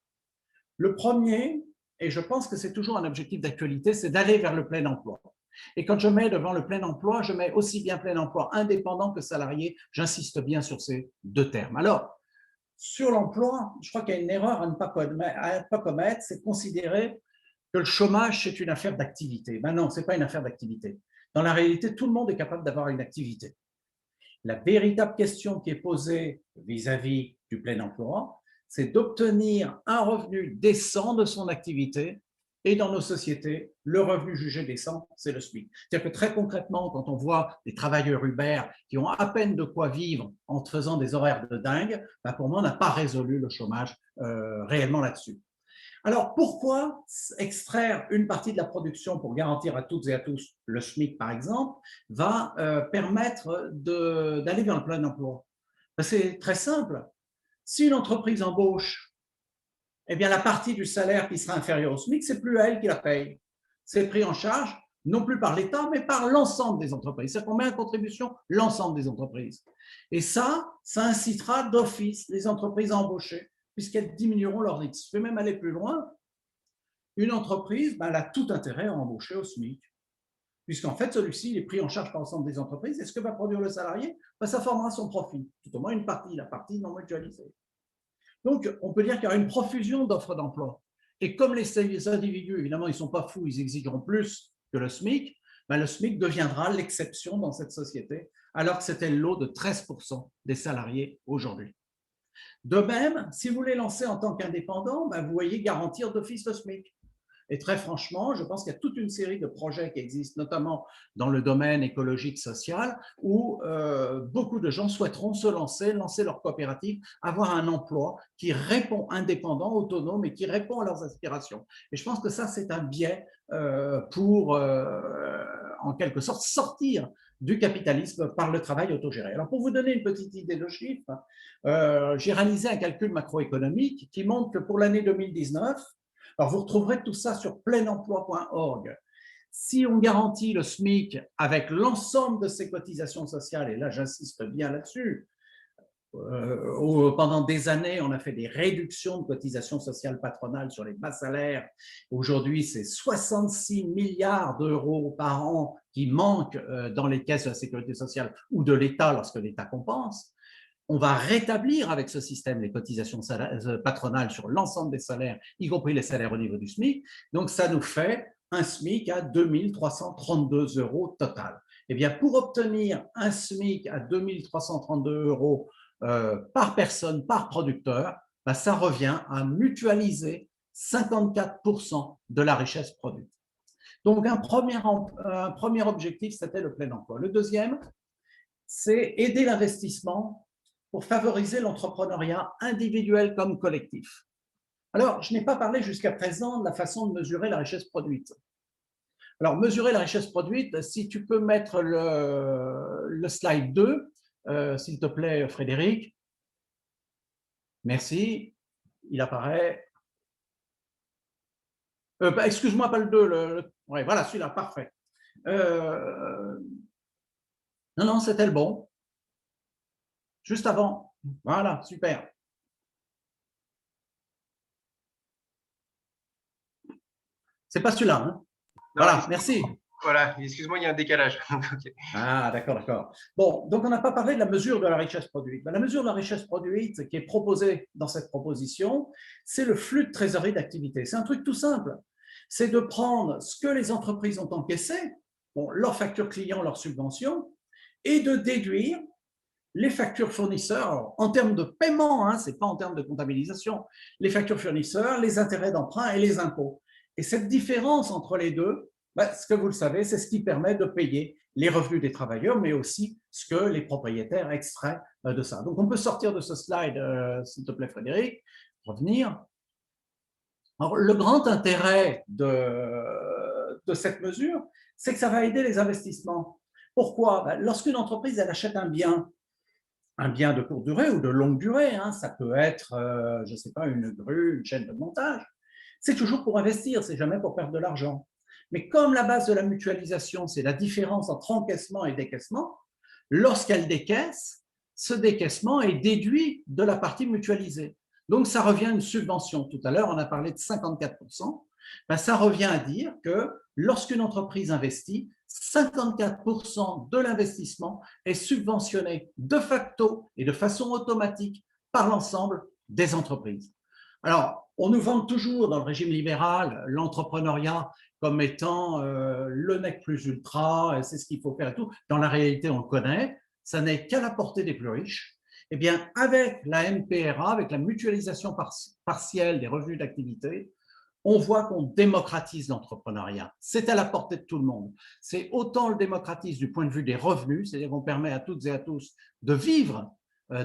Le premier, et je pense que c'est toujours un objectif d'actualité, c'est d'aller vers le plein emploi. Et quand je mets devant le plein emploi, je mets aussi bien plein emploi indépendant que salarié. J'insiste bien sur ces 2 termes. Alors, sur l'emploi, je crois qu'il y a une erreur à ne pas commettre, c'est de considérer que le chômage, c'est une affaire d'activité. Ben non, ce n'est pas une affaire d'activité. Dans la réalité, tout le monde est capable d'avoir une activité. La véritable question qui est posée vis-à-vis du plein emploi, c'est d'obtenir un revenu décent de son activité. Et dans nos sociétés, le revenu jugé décent, c'est le SMIC. C'est-à-dire que très concrètement, quand on voit des travailleurs Uber qui ont à peine de quoi vivre en faisant des horaires de dingue, ben pour moi, on n'a pas résolu le chômage réellement là-dessus. Alors, pourquoi extraire une partie de la production pour garantir à toutes et à tous le SMIC, par exemple, va permettre d'aller vers le plein emploi? Ben, c'est très simple. Si une entreprise embauche, eh bien, la partie du salaire qui sera inférieure au SMIC, c'est plus elle qui la paye. C'est pris en charge, non plus par l'État, mais par l'ensemble des entreprises. C'est-à-dire qu'on met en contribution l'ensemble des entreprises. Et ça incitera d'office les entreprises à embaucher, puisqu'elles diminueront leurs risques. Je vais même aller plus loin. Une entreprise, ben, elle a tout intérêt à embaucher au SMIC, puisqu'en fait, celui-ci est pris en charge par l'ensemble des entreprises. Et ce que va produire le salarié, ben, ça formera son profit, tout au moins une partie, la partie non mutualisée. Donc, on peut dire qu'il y aura une profusion d'offres d'emploi. Et comme les individus, évidemment, ils ne sont pas fous, ils exigeront plus que le SMIC, ben le SMIC deviendra l'exception dans cette société, alors que c'était le lot de 13% des salariés aujourd'hui. De même, si vous voulez lancer en tant qu'indépendant, ben vous voyez garantir d'office le SMIC. Et très franchement, je pense qu'il y a toute une série de projets qui existent, notamment dans le domaine écologique social, où beaucoup de gens souhaiteront se lancer leur coopérative, avoir un emploi qui répond indépendant, autonome et qui répond à leurs aspirations. Et je pense que ça, c'est un biais pour, en quelque sorte, sortir du capitalisme par le travail autogéré. Alors, pour vous donner une petite idée de chiffres, j'ai réalisé un calcul macroéconomique qui montre que pour l'année 2019, alors, vous retrouverez tout ça sur pleinemploi.org. Si on garantit le SMIC avec l'ensemble de ses cotisations sociales, et là j'insiste bien là-dessus, pendant des années, on a fait des réductions de cotisations sociales patronales sur les bas salaires. Aujourd'hui, c'est 66 milliards d'euros par an qui manquent dans les caisses de la sécurité sociale ou de l'État lorsque l'État compense. On va rétablir avec ce système les cotisations patronales sur l'ensemble des salaires, y compris les salaires au niveau du SMIC. Donc, ça nous fait un SMIC à 2 332 € total. Eh bien, pour obtenir un SMIC à 2 332 € par personne, par producteur, ben, ça revient à mutualiser 54% de la richesse produite. Donc, un premier objectif, c'était le plein emploi. Le deuxième, c'est aider l'investissement pour favoriser l'entrepreneuriat individuel comme collectif. Alors, je n'ai pas parlé jusqu'à présent de la façon de mesurer la richesse produite. Alors, mesurer la richesse produite, si tu peux mettre le slide 2, s'il te plaît, Frédéric. Merci. Il apparaît. Excuse-moi, pas le 2. Ouais, voilà, celui-là, parfait. Non, c'était le bon. Juste avant. Voilà, super. C'est pas celui-là. Hein? Voilà, merci. Voilà, excuse-moi, il y a un décalage. Okay. Ah, d'accord. Bon, donc on n'a pas parlé de la mesure de la richesse produite. La mesure de la richesse produite qui est proposée dans cette proposition, c'est le flux de trésorerie d'activité. C'est un truc tout simple. C'est de prendre ce que les entreprises ont encaissé, bon, leurs factures clients, leurs subventions, et de déduire les factures fournisseurs, en termes de paiement, hein, ce n'est pas en termes de comptabilisation, les factures fournisseurs, les intérêts d'emprunt et les impôts. Et cette différence entre les deux, ce que vous le savez, c'est ce qui permet de payer les revenus des travailleurs, mais aussi ce que les propriétaires extraient de ça. Donc, on peut sortir de ce slide, s'il te plaît, Frédéric, revenir. Alors, le grand intérêt de cette mesure, c'est que ça va aider les investissements. Pourquoi? Lorsqu'une entreprise elle achète un bien de courte durée ou de longue durée, hein, ça peut être, je ne sais pas, une grue, une chaîne de montage, c'est toujours pour investir, c'est jamais pour perdre de l'argent. Mais comme la base de la mutualisation, c'est la différence entre encaissement et décaissement, lorsqu'elle décaisse, ce décaissement est déduit de la partie mutualisée. Donc, ça revient à une subvention. Tout à l'heure, on a parlé de 54%. Ça revient à dire que lorsqu'une entreprise investit, 54% de l'investissement est subventionné de facto et de façon automatique par l'ensemble des entreprises. Alors, on nous vante toujours dans le régime libéral l'entrepreneuriat comme étant le nec plus ultra, c'est ce qu'il faut faire et tout. Dans la réalité, on le connaît, ça n'est qu'à la portée des plus riches. Eh bien, avec la MPRA, avec la mutualisation partielle des revenus d'activité, on voit qu'on démocratise l'entrepreneuriat. C'est à la portée de tout le monde. C'est autant le démocratise du point de vue des revenus, c'est-à-dire qu'on permet à toutes et à tous de vivre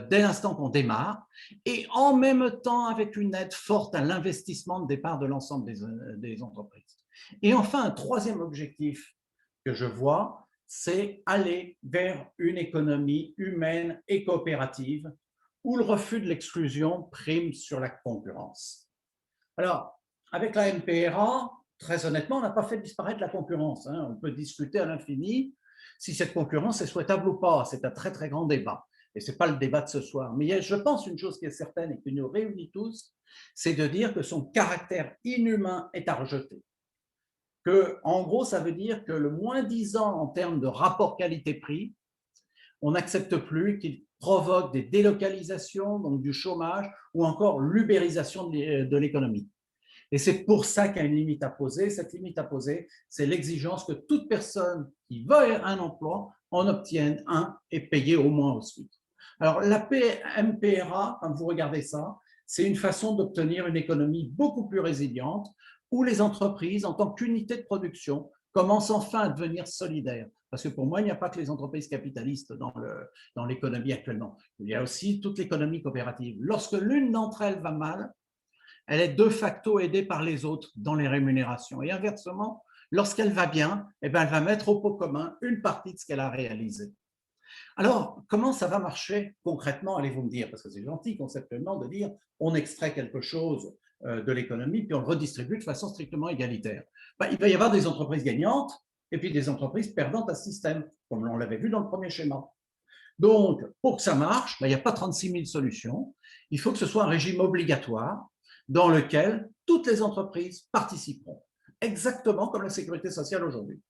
dès l'instant qu'on démarre, et en même temps avec une aide forte à l'investissement de départ de l'ensemble des entreprises. Et enfin, un troisième objectif que je vois, c'est aller vers une économie humaine et coopérative où le refus de l'exclusion prime sur la concurrence. Alors, avec la MPRA, très honnêtement, on n'a pas fait disparaître la concurrence. Hein. On peut discuter à l'infini si cette concurrence est souhaitable ou pas. C'est un très, très grand débat. Et ce n'est pas le débat de ce soir. Mais je pense une chose qui est certaine et qui nous réunit tous, c'est de dire que son caractère inhumain est à rejeter. En gros, ça veut dire que le moins-disant en termes de rapport qualité-prix, on n'accepte plus qu'il provoque des délocalisations, donc du chômage, ou encore l'ubérisation de l'économie. Et c'est pour ça qu'il y a une limite à poser. Cette limite à poser, c'est l'exigence que toute personne qui veut un emploi en obtienne un et paye au moins ensuite. Alors, la MPRA, quand vous regardez ça, c'est une façon d'obtenir une économie beaucoup plus résiliente où les entreprises, en tant qu'unité de production, commencent enfin à devenir solidaires. Parce que pour moi, il n'y a pas que les entreprises capitalistes dans l'économie actuellement. Il y a aussi toute l'économie coopérative. Lorsque l'une d'entre elles va mal, elle est de facto aidée par les autres dans les rémunérations. Et inversement, lorsqu'elle va bien, elle va mettre au pot commun une partie de ce qu'elle a réalisé. Alors, comment ça va marcher concrètement, allez-vous me dire, parce que c'est gentil conceptuellement de dire on extrait quelque chose de l'économie puis on le redistribue de façon strictement égalitaire. Il va y avoir des entreprises gagnantes et puis des entreprises perdantes à ce système, comme on l'avait vu dans le premier schéma. Donc, pour que ça marche, il n'y a pas 36 000 solutions. Il faut que ce soit un régime obligatoire dans lequel toutes les entreprises participeront, exactement comme la sécurité sociale aujourd'hui.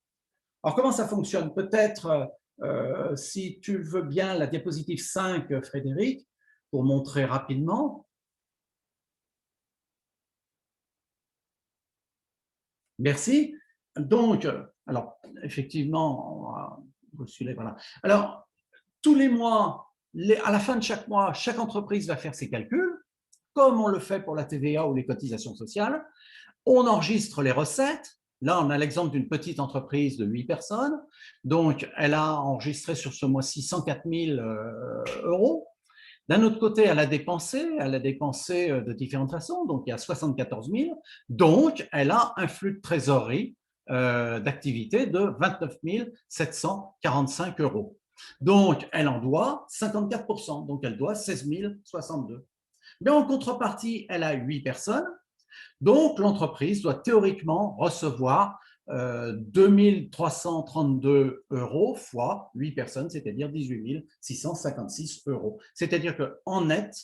Alors, comment ça fonctionne? Peut-être, si tu veux bien, la diapositive 5, Frédéric, pour montrer rapidement. Merci. Donc, alors, effectivement, voilà. Alors, tous les mois, à la fin de chaque mois, chaque entreprise va faire ses calculs, comme on le fait pour la TVA ou les cotisations sociales. On enregistre les recettes. Là, on a l'exemple d'une petite entreprise de 8 personnes. Donc, elle a enregistré sur ce mois-ci 104 000 euros. D'un autre côté, elle a dépensé de différentes façons. Donc, il y a 74 000. Donc, elle a un flux de trésorerie d'activité de 29 745 euros. Donc, elle en doit 54%. Donc, elle doit 16 062. Mais en contrepartie, elle a 8 personnes. Donc, l'entreprise doit théoriquement recevoir 2 332 euros fois 8 personnes, c'est-à-dire 18 656 euros. C'est-à-dire qu'en net,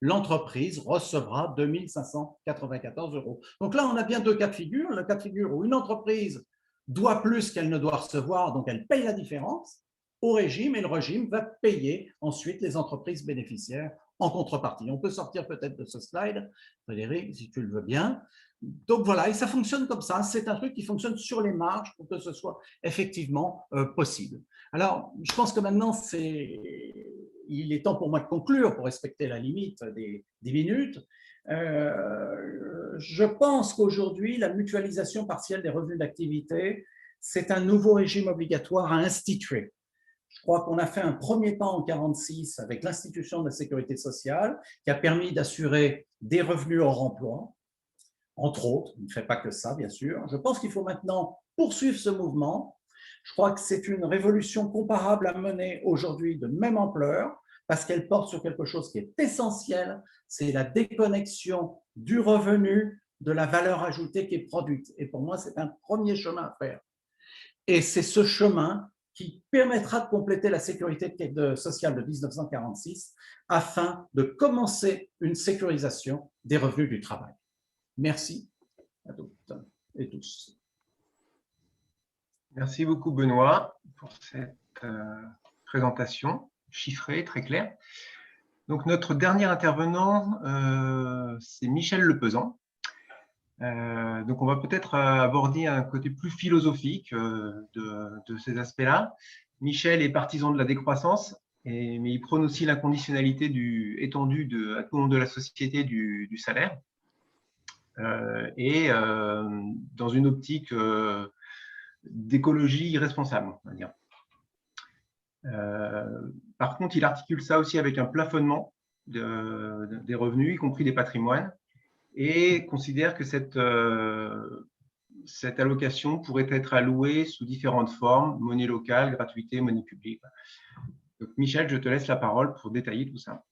l'entreprise recevra 2 594 euros. Donc là, on a bien deux cas de figure. Le cas de figure où une entreprise doit plus qu'elle ne doit recevoir, donc elle paye la différence au régime et le régime va payer ensuite les entreprises bénéficiaires en contrepartie. On peut sortir peut-être de ce slide, Frédéric, si tu le veux bien. Donc voilà, et ça fonctionne comme ça. C'est un truc qui fonctionne sur les marges pour que ce soit effectivement possible. Alors, je pense que maintenant, il est temps pour moi de conclure pour respecter la limite des 10 minutes. Je pense qu'aujourd'hui, la mutualisation partielle des revenus d'activité, c'est un nouveau régime obligatoire à instituer. Je crois qu'on a fait un premier pas en 1946 avec l'institution de la sécurité sociale qui a permis d'assurer des revenus hors emploi, entre autres, il ne fait pas que ça, bien sûr. Je pense qu'il faut maintenant poursuivre ce mouvement. Je crois que c'est une révolution comparable à mener aujourd'hui de même ampleur parce qu'elle porte sur quelque chose qui est essentiel, c'est la déconnexion du revenu de la valeur ajoutée qui est produite. Et pour moi, c'est un premier chemin à faire. Et c'est ce chemin qui permettra de compléter la sécurité sociale de 1946 afin de commencer une sécurisation des revenus du travail. Merci à toutes et tous. Merci beaucoup, Benoît, pour cette présentation chiffrée, très claire. Donc, notre dernier intervenant, c'est Michel Lepezan. Donc, on va peut-être aborder un côté plus philosophique de ces aspects-là. Michel est partisan de la décroissance, mais il prône aussi l'inconditionnalité étendue à tout le monde de la société du salaire. Et dans une optique d'écologie responsable, on va dire. Par contre, il articule ça aussi avec un plafonnement des revenus, y compris des patrimoines, et considère que cette allocation pourrait être allouée sous différentes formes, monnaie locale, gratuité, monnaie publique. Donc, Michel, je te laisse la parole pour détailler tout ça.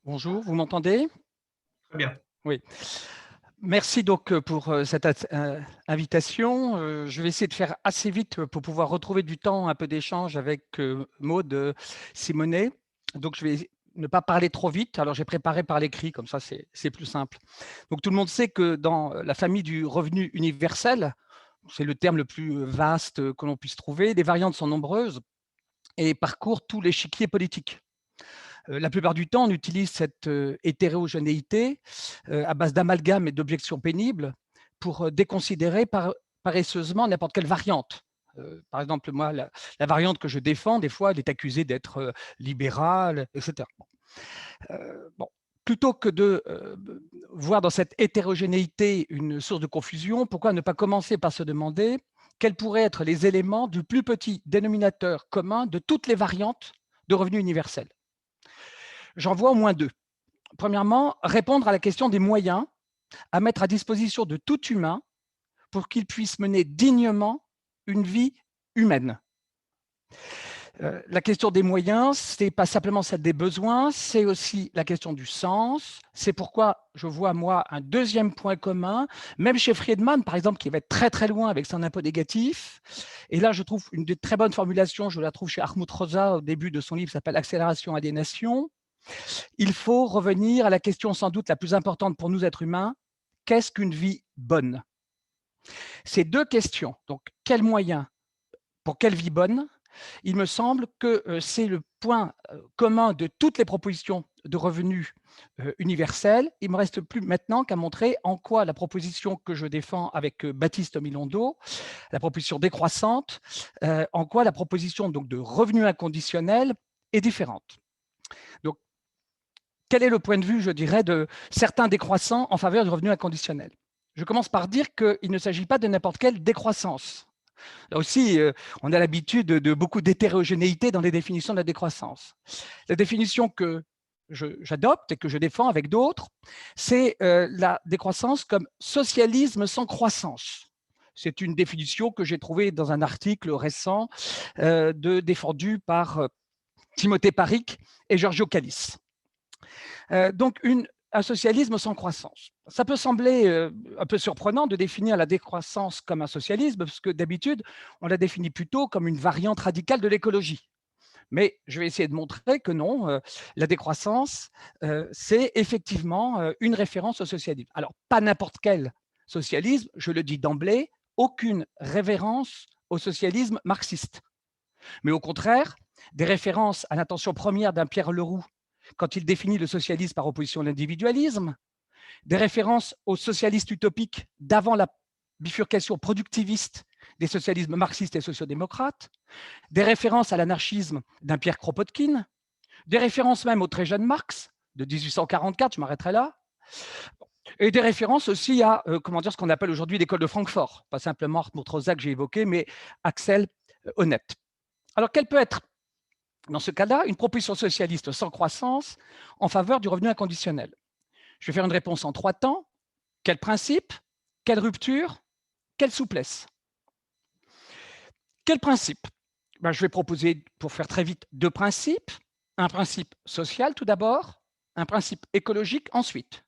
Bonjour, vous m'entendez? Très bien. Oui. Merci donc pour cette invitation. Je vais essayer de faire assez vite pour pouvoir retrouver du temps, un peu d'échange avec Maud Simonet. Donc, je vais ne pas parler trop vite. Alors, j'ai préparé par l'écrit, comme ça, c'est plus simple. Donc, tout le monde sait que dans la famille du revenu universel, c'est le terme le plus vaste que l'on puisse trouver, les variantes sont nombreuses et parcourent tout l'échiquier politique. La plupart du temps, on utilise cette hétérogénéité à base d'amalgames et d'objections pénibles pour déconsidérer paresseusement n'importe quelle variante. Par exemple, moi, la variante que je défends, des fois, elle est accusée d'être libérale, etc. Bon. Plutôt que de voir dans cette hétérogénéité une source de confusion, pourquoi ne pas commencer par se demander quels pourraient être les éléments du plus petit dénominateur commun de toutes les variantes de revenu universel? J'en vois au moins deux. Premièrement, répondre à la question des moyens à mettre à disposition de tout humain pour qu'il puisse mener dignement une vie humaine. La question des moyens, ce n'est pas simplement celle des besoins, c'est aussi la question du sens. C'est pourquoi je vois, moi, un deuxième point commun, même chez Friedman, par exemple, qui va être très, très loin avec son impôt négatif. Et là, je trouve une des très bonnes formulations, je la trouve chez Hartmut Rosa au début de son livre qui s'appelle « Accélération aliénation ». Il faut revenir à la question sans doute la plus importante pour nous êtres humains, qu'est-ce qu'une vie bonne? Ces deux questions, donc quels moyens pour quelle vie bonne, il me semble que c'est le point commun de toutes les propositions de revenus universels. Il ne me reste plus maintenant qu'à montrer en quoi la proposition que je défends avec Baptiste Milondo, la proposition décroissante, en quoi la proposition donc, de revenu inconditionnel est différente. Donc, quel est le point de vue, je dirais, de certains décroissants en faveur du revenu inconditionnel? Je commence par dire qu'il ne s'agit pas de n'importe quelle décroissance. Là aussi, on a l'habitude de beaucoup d'hétérogénéité dans les définitions de la décroissance. La définition que j'adopte et que je défends avec d'autres, c'est la décroissance comme socialisme sans croissance. C'est une définition que j'ai trouvée dans un article récent défendu par Timothée Paric et Giorgio Callis. Donc, un socialisme sans croissance. Ça peut sembler un peu surprenant de définir la décroissance comme un socialisme, parce que d'habitude, on la définit plutôt comme une variante radicale de l'écologie. Mais je vais essayer de montrer que non, la décroissance, c'est effectivement une référence au socialisme. Alors, pas n'importe quel socialisme, je le dis d'emblée, aucune révérence au socialisme marxiste. Mais au contraire, des références à l'intention première d'un Pierre Leroux quand il définit le socialisme par opposition à l'individualisme, des références aux socialistes utopiques d'avant la bifurcation productiviste des socialismes marxistes et sociodémocrates, des références à l'anarchisme d'un Pierre Kropotkin, des références même au très jeune Marx de 1844, je m'arrêterai là, et des références aussi à comment dire, ce qu'on appelle aujourd'hui l'école de Francfort, pas simplement Hartmut-Rosa que j'ai évoqué, mais Axel Honneth. Alors, quelle peut être, dans ce cas-là, une proposition socialiste sans croissance en faveur du revenu inconditionnel? Je vais faire une réponse en 3 temps. Quel principe? Quelle rupture? Quelle souplesse? Quel principe? Ben, je vais proposer, pour faire très vite, 2 principes. Un principe social tout d'abord, un principe écologique ensuite.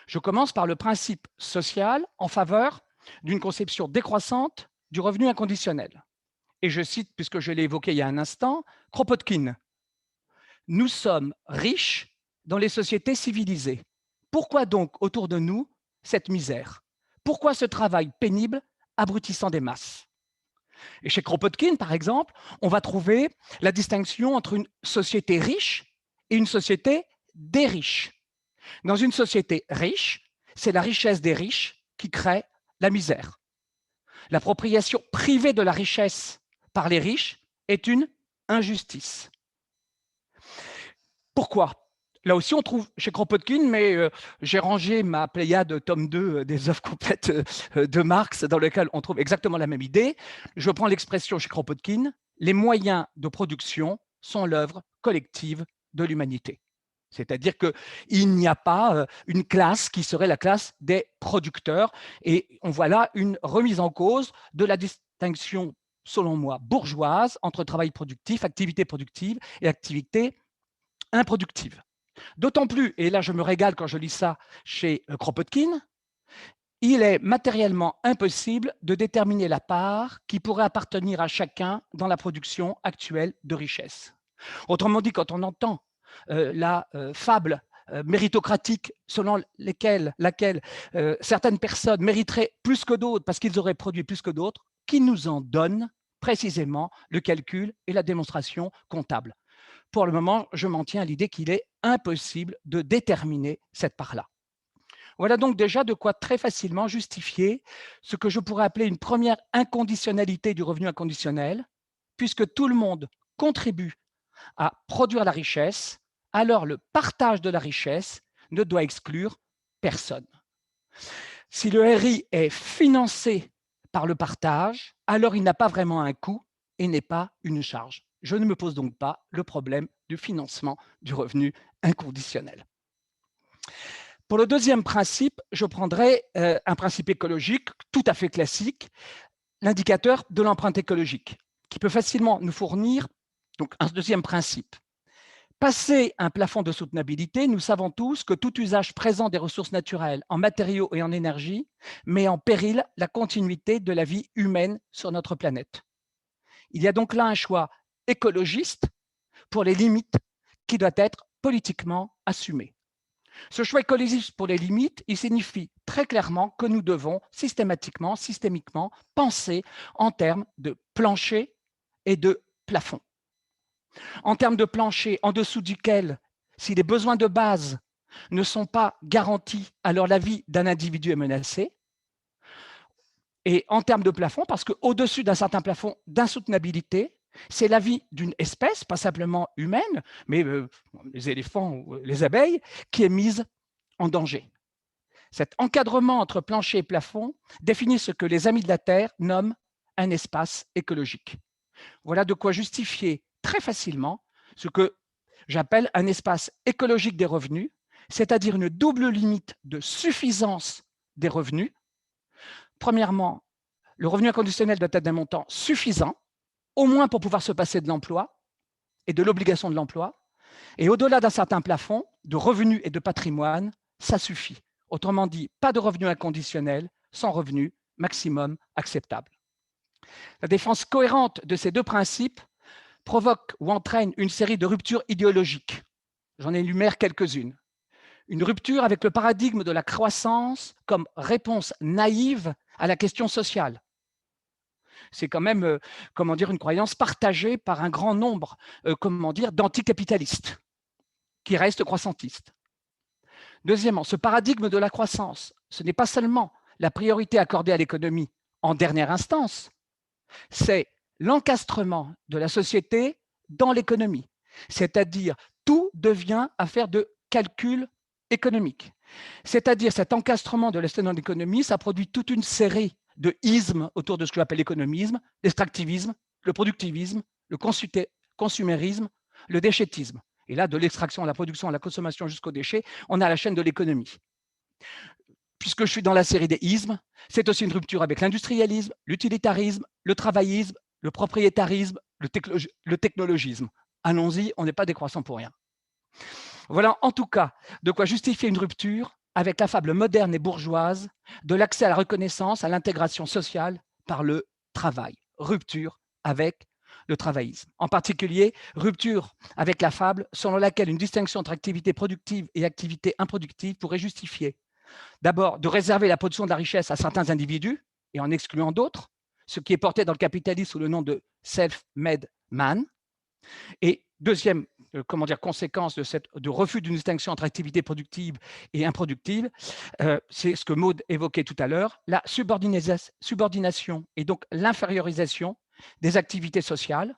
Je commence par le principe social en faveur d'une conception décroissante du revenu inconditionnel. Et je cite, puisque je l'ai évoqué il y a un instant, Kropotkin. Nous sommes riches dans les sociétés civilisées. Pourquoi donc autour de nous cette misère? Pourquoi ce travail pénible abrutissant des masses? Et chez Kropotkin, par exemple, on va trouver la distinction entre une société riche et une société des riches. Dans une société riche, c'est la richesse des riches qui crée la misère. L'appropriation privée de la richesse par les riches est une injustice. Pourquoi? Là aussi, on trouve chez Kropotkin, mais j'ai rangé ma pléiade tome 2 des œuvres complètes de Marx, dans lequel on trouve exactement la même idée. Je prends l'expression chez Kropotkin, les moyens de production sont l'œuvre collective de l'humanité. C'est-à-dire qu'il n'y a pas une classe qui serait la classe des producteurs. Et on voit là une remise en cause de la distinction, selon moi, bourgeoise entre travail productif, activité productive et activité improductive. D'autant plus, et là je me régale quand je lis ça chez Kropotkin, il est matériellement impossible de déterminer la part qui pourrait appartenir à chacun dans la production actuelle de richesse. Autrement dit, quand on entend la fable méritocratique selon laquelle certaines personnes mériteraient plus que d'autres parce qu'ils auraient produit plus que d'autres, qui nous en donne précisément le calcul et la démonstration comptable? Pour le moment, je m'en tiens à l'idée qu'il est impossible de déterminer cette part-là. Voilà donc déjà de quoi très facilement justifier ce que je pourrais appeler une première inconditionnalité du revenu inconditionnel, puisque tout le monde contribue à produire la richesse, alors le partage de la richesse ne doit exclure personne. Si le RI est financé par le partage, alors il n'a pas vraiment un coût et n'est pas une charge. Je ne me pose donc pas le problème du financement du revenu inconditionnel. Pour le deuxième principe, je prendrai un principe écologique tout à fait classique, l'indicateur de l'empreinte écologique, qui peut facilement nous fournir donc un deuxième principe. Passé un plafond de soutenabilité, nous savons tous que tout usage présent des ressources naturelles en matériaux et en énergie met en péril la continuité de la vie humaine sur notre planète. Il y a donc là un choix écologiste pour les limites qui doit être politiquement assumé. Ce choix écologiste pour les limites, il signifie très clairement que nous devons systémiquement penser en termes de plancher et de plafond. En termes de plancher, en dessous duquel, si les besoins de base ne sont pas garantis, alors la vie d'un individu est menacée. Et en termes de plafond, parce qu'au-dessus d'un certain plafond d'insoutenabilité, c'est la vie d'une espèce, pas simplement humaine, mais les éléphants ou les abeilles, qui est mise en danger. Cet encadrement entre plancher et plafond définit ce que les Amis de la Terre nomment un espace écologique. Voilà de quoi justifier très facilement ce que j'appelle un espace écologique des revenus, c'est-à-dire une double limite de suffisance des revenus. Premièrement, le revenu inconditionnel doit être d'un montant suffisant, au moins pour pouvoir se passer de l'emploi et de l'obligation de l'emploi. Et au-delà d'un certain plafond de revenus et de patrimoine, ça suffit. Autrement dit, pas de revenu inconditionnel sans revenu maximum acceptable. La défense cohérente de ces deux principes provoque ou entraîne une série de ruptures idéologiques. J'en énumère quelques-unes. Une rupture avec le paradigme de la croissance comme réponse naïve à la question sociale. C'est quand même une croyance partagée par un grand nombre d'anticapitalistes qui restent croissantistes. Deuxièmement, ce paradigme de la croissance, ce n'est pas seulement la priorité accordée à l'économie en dernière instance, c'est l'encastrement de la société dans l'économie, c'est-à-dire tout devient affaire de calcul économique. C'est-à-dire cet encastrement de l'esthétique dans l'économie, ça produit toute une série de ismes autour de ce que j'appelle l'économisme, l'extractivisme, le productivisme, le consumérisme, le déchettisme. Et là, de l'extraction à la production, à la consommation jusqu'aux déchets, on a la chaîne de l'économie. Puisque je suis dans la série des ismes, c'est aussi une rupture avec l'industrialisme, l'utilitarisme, le travaillisme, le propriétarisme, le technologisme. Allons-y, on n'est pas décroissant pour rien. Voilà en tout cas de quoi justifier une rupture avec la fable moderne et bourgeoise de l'accès à la reconnaissance, à l'intégration sociale par le travail. Rupture avec le travaillisme. En particulier, rupture avec la fable selon laquelle une distinction entre activité productive et activité improductive pourrait justifier d'abord de réserver la production de la richesse à certains individus et en excluant d'autres, ce qui est porté dans le capitalisme sous le nom de self-made man. Et deuxième conséquence de refus d'une distinction entre activité productive et improductive, c'est ce que Maud évoquait tout à l'heure, la subordination et donc l'infériorisation des activités sociales,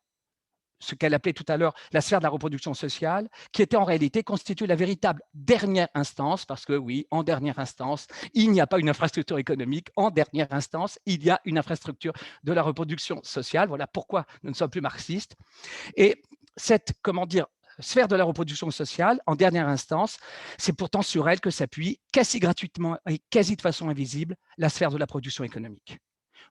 ce qu'elle appelait tout à l'heure la sphère de la reproduction sociale, qui était en réalité constitue la véritable dernière instance, parce que oui, en dernière instance, il n'y a pas une infrastructure économique, en dernière instance, il y a une infrastructure de la reproduction sociale. Voilà pourquoi nous ne sommes plus marxistes. Et cette, sphère de la reproduction sociale, en dernière instance, c'est pourtant sur elle que s'appuie quasi gratuitement et quasi de façon invisible la sphère de la production économique.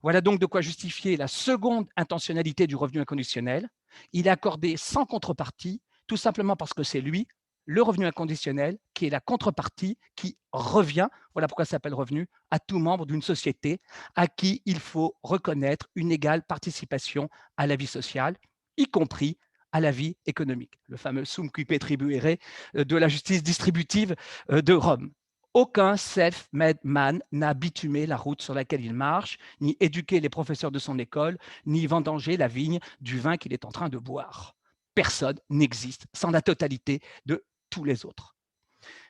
Voilà donc de quoi justifier la seconde intentionnalité du revenu inconditionnel. Il est accordé sans contrepartie, tout simplement parce que c'est lui, le revenu inconditionnel, qui est la contrepartie qui revient, voilà pourquoi ça s'appelle revenu, à tout membre d'une société à qui il faut reconnaître une égale participation à la vie sociale, y compris à la vie économique, le fameux sum qui tribuere de la justice distributive de Rome. Aucun self-made man n'a bitumé la route sur laquelle il marche, ni éduqué les professeurs de son école, ni vendangé la vigne du vin qu'il est en train de boire. Personne n'existe sans la totalité de tous les autres.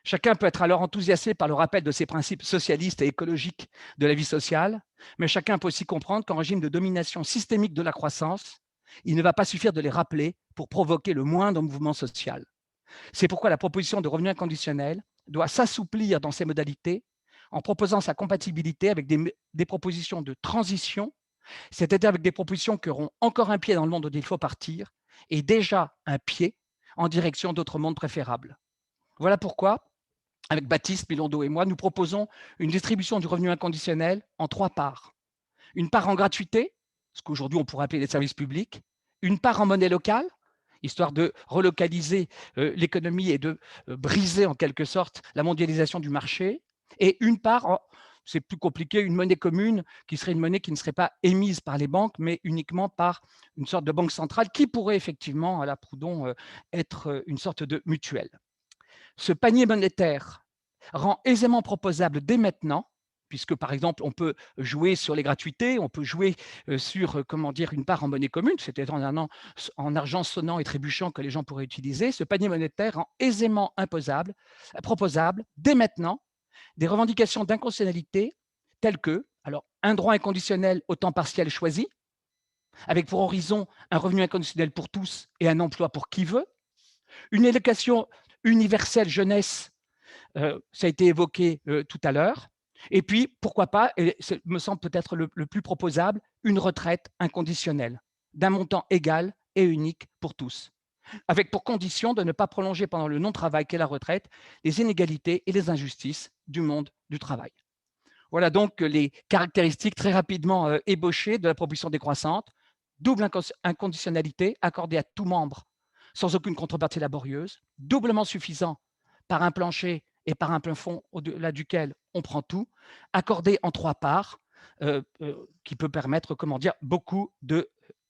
Chacun peut être alors enthousiasmé par le rappel de ces principes socialistes et écologiques de la vie sociale, mais chacun peut aussi comprendre qu'en régime de domination systémique de la croissance, il ne va pas suffire de les rappeler pour provoquer le moindre mouvement social. C'est pourquoi la proposition de revenu inconditionnel doit s'assouplir dans ses modalités en proposant sa compatibilité avec des propositions de transition, c'est-à-dire avec des propositions qui auront encore un pied dans le monde dont il faut partir et déjà un pied en direction d'autres mondes préférables. Voilà pourquoi, avec Baptiste, Bilondo et moi, nous proposons une distribution du revenu inconditionnel en 3 parts. Une part en gratuité, ce qu'aujourd'hui on pourrait appeler les services publics, une part en monnaie locale, histoire de relocaliser l'économie et de briser en quelque sorte la mondialisation du marché, et une part, c'est plus compliqué, une monnaie commune qui serait une monnaie qui ne serait pas émise par les banques, mais uniquement par une sorte de banque centrale qui pourrait effectivement, à la Proudhon, être une sorte de mutuelle. Ce panier monétaire rend aisément proposable dès maintenant, puisque par exemple, on peut jouer sur les gratuités, on peut jouer sur, une part en monnaie commune, c'est-à-dire en argent sonnant et trébuchant que les gens pourraient utiliser. Ce panier monétaire rend aisément proposable dès maintenant des revendications d'inconstitutionnalité telles que, alors, un droit inconditionnel au temps partiel choisi, avec pour horizon un revenu inconditionnel pour tous et un emploi pour qui veut, une éducation universelle jeunesse, ça a été évoqué tout à l'heure, et puis, pourquoi pas, et ce me semble peut-être le plus proposable, une retraite inconditionnelle, d'un montant égal et unique pour tous, avec pour condition de ne pas prolonger pendant le non-travail qu'est la retraite les inégalités et les injustices du monde du travail. Voilà donc les caractéristiques très rapidement ébauchées de la proposition décroissante. Double inconditionnalité accordée à tout membre sans aucune contrepartie laborieuse, doublement suffisant par un plancher et par un plafond au-delà duquel on prend tout, accordé en 3 parts, qui peut permettre, beaucoup de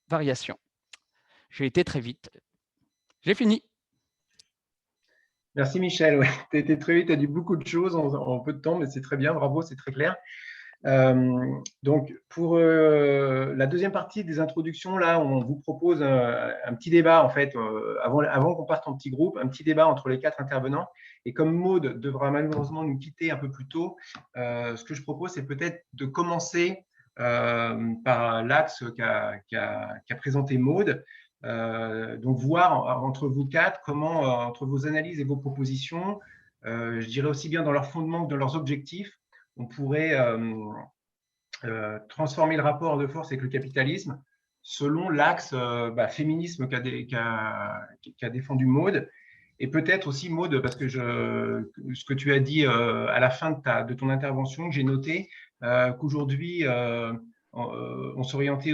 variations. J'ai été très vite. J'ai fini. Merci Michel, ouais. Tu as été très vite, tu as dit beaucoup de choses en peu de temps, mais c'est très bien, bravo, c'est très clair. Donc, pour la deuxième partie des introductions, là, on vous propose un petit débat, en fait, avant qu'on parte en petit groupe, un petit débat entre les 4 intervenants. Et comme Maud devra malheureusement nous quitter un peu plus tôt, ce que je propose, c'est peut-être de commencer par l'axe qu'a présenté Maud, Donc, voir entre vous quatre comment, entre vos analyses et vos propositions, je dirais aussi bien dans leurs fondements que dans leurs objectifs, on pourrait transformer le rapport de force avec le capitalisme selon l'axe féminisme qu'a défendu Maude. Et peut-être aussi, Maude, parce que ce que tu as dit à la fin de ton intervention, j'ai noté qu'aujourd'hui, on s'orientait,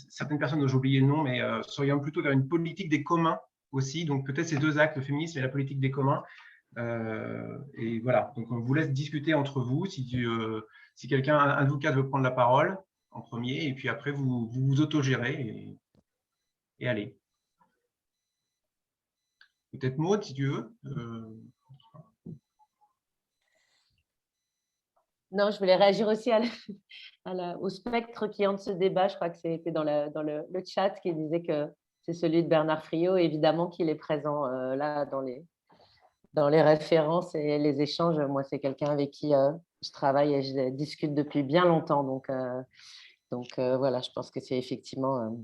certaines personnes dont j'ai oublié le nom, mais s'orientent plutôt vers une politique des communs aussi. Donc peut-être ces deux actes, le féminisme et la politique des communs. Et voilà, donc on vous laisse discuter entre vous si quelqu'un, un de vous quatre, veut prendre la parole en premier, et puis après vous autogérez et allez. Peut-être Maud, si tu veux. Non, je voulais réagir aussi au spectre qui entre ce débat. Je crois que c'était dans le chat qui disait que c'est celui de Bernard Friot. Évidemment qu'il est présent là dans les références et les échanges. Moi, c'est quelqu'un avec qui je travaille et je discute depuis bien longtemps. Donc voilà, je pense que c'est effectivement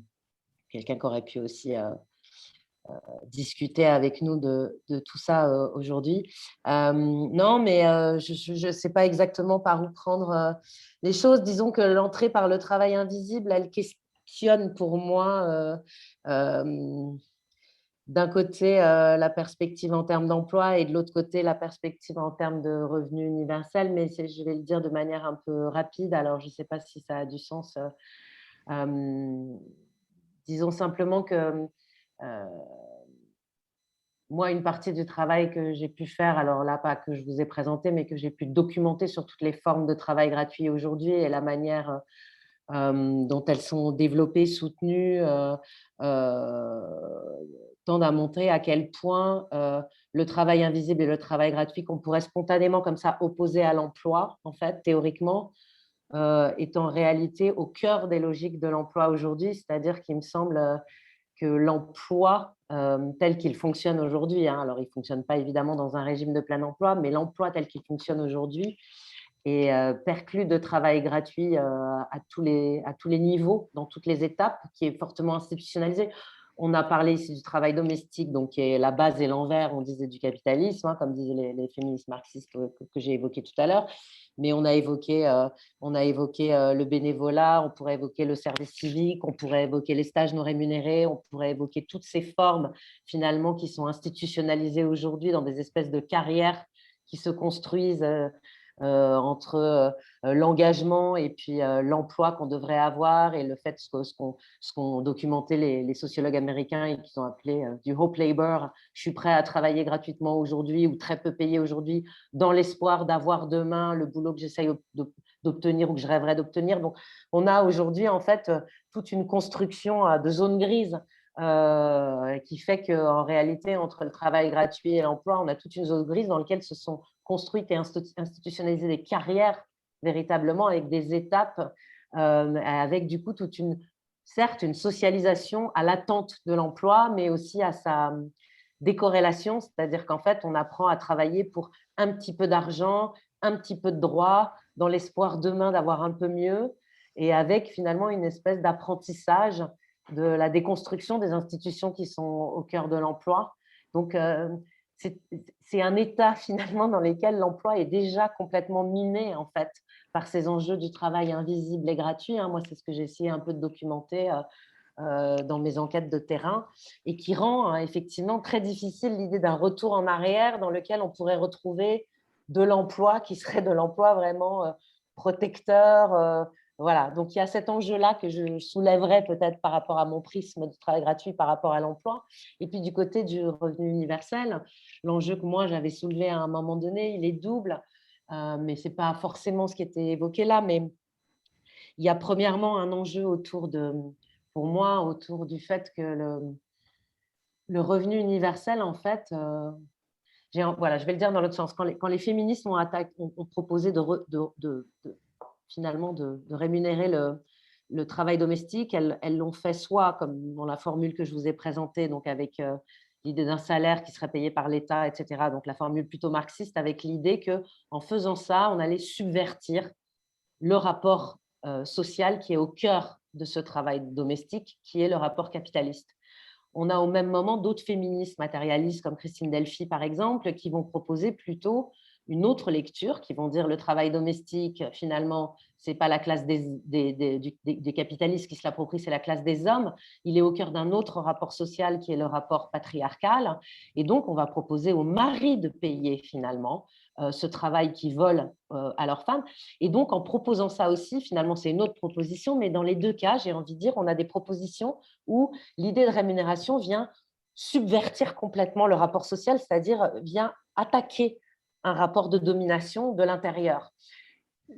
quelqu'un qui aurait pu aussi discuter avec nous de tout ça aujourd'hui. Non, mais je ne sais pas exactement par où prendre les choses. Disons que l'entrée par le travail invisible, elle questionne pour moi d'un côté la perspective en termes d'emploi et de l'autre côté la perspective en termes de revenus universels, mais je vais le dire de manière un peu rapide, alors je ne sais pas si ça a du sens. Disons simplement que moi, une partie du travail que j'ai pu faire, alors là, pas que je vous ai présenté, mais que j'ai pu documenter sur toutes les formes de travail gratuit aujourd'hui et la manière dont elles sont développées, soutenues, tendent à montrer à quel point le travail invisible et le travail gratuit, qu'on pourrait spontanément comme ça opposer à l'emploi, en fait, théoriquement, est en réalité au cœur des logiques de l'emploi aujourd'hui, c'est-à-dire qu'il me semble que l'emploi tel qu'il fonctionne aujourd'hui, hein, alors il ne fonctionne pas évidemment dans un régime de plein emploi, mais l'emploi tel qu'il fonctionne aujourd'hui est perclus de travail gratuit à tous les niveaux, dans toutes les étapes, qui est fortement institutionnalisé. On a parlé ici du travail domestique, donc qui est la base et l'envers, on disait, du capitalisme, hein, comme disaient les féministes marxistes que j'ai évoqués tout à l'heure. Mais on a évoqué le bénévolat, on pourrait évoquer le service civique, on pourrait évoquer les stages non rémunérés, on pourrait évoquer toutes ces formes finalement qui sont institutionnalisées aujourd'hui dans des espèces de carrières qui se construisent entre l'engagement et puis l'emploi qu'on devrait avoir et le fait, ce qu'ont documenté les sociologues américains et qu'ils ont appelé du hope labor. Je suis prêt à travailler gratuitement aujourd'hui ou très peu payé aujourd'hui dans l'espoir d'avoir demain le boulot que j'essaye d'obtenir ou que je rêverais d'obtenir. Donc, on a aujourd'hui en fait toute une construction de zones grises qui fait qu'en réalité, entre le travail gratuit et l'emploi, on a toute une zone grise dans laquelle se sont construites et institutionnalisées des carrières véritablement avec des étapes, avec du coup certes une socialisation à l'attente de l'emploi, mais aussi à sa décorrélation, c'est-à-dire qu'en fait, on apprend à travailler pour un petit peu d'argent, un petit peu de droits, dans l'espoir demain d'avoir un peu mieux, et avec finalement une espèce d'apprentissage de la déconstruction des institutions qui sont au cœur de l'emploi. Donc, c'est un état finalement dans lequel l'emploi est déjà complètement miné en fait par ces enjeux du travail invisible et gratuit. Moi, c'est ce que j'ai essayé un peu de documenter dans mes enquêtes de terrain et qui rend effectivement très difficile l'idée d'un retour en arrière dans lequel on pourrait retrouver de l'emploi qui serait de l'emploi vraiment protecteur. Voilà, donc il y a cet enjeu-là que je soulèverais peut-être par rapport à mon prisme du travail gratuit par rapport à l'emploi. Et puis du côté du revenu universel, l'enjeu que moi j'avais soulevé à un moment donné, il est double, mais ce n'est pas forcément ce qui était évoqué là, mais il y a premièrement un enjeu pour moi, autour du fait que le revenu universel, en fait, voilà, je vais le dire dans l'autre sens, quand les féministes ont proposé finalement de rémunérer le travail domestique, elles l'ont fait soit comme dans la formule que je vous ai présentée, donc avec l'idée d'un salaire qui serait payé par l'État, etc. Donc la formule plutôt marxiste, avec l'idée qu'en faisant ça, on allait subvertir le rapport social qui est au cœur de ce travail domestique, qui est le rapport capitaliste. on a au même moment d'autres féministes matérialistes comme Christine Delphi, par exemple, qui vont proposer plutôt une autre lecture, qui vont dire le travail domestique, finalement, ce n'est pas la classe des capitalistes qui se l'approprie, c'est la classe des hommes. Il est au cœur d'un autre rapport social qui est le rapport patriarcal. Et donc, on va proposer aux maris de payer, finalement, ce travail qu'ils volent à leurs femmes. Et donc, en proposant ça aussi, finalement, c'est une autre proposition, mais dans les deux cas, j'ai envie de dire, on a des propositions où l'idée de rémunération vient subvertir complètement le rapport social, c'est-à-dire vient attaquer un rapport de domination de l'intérieur.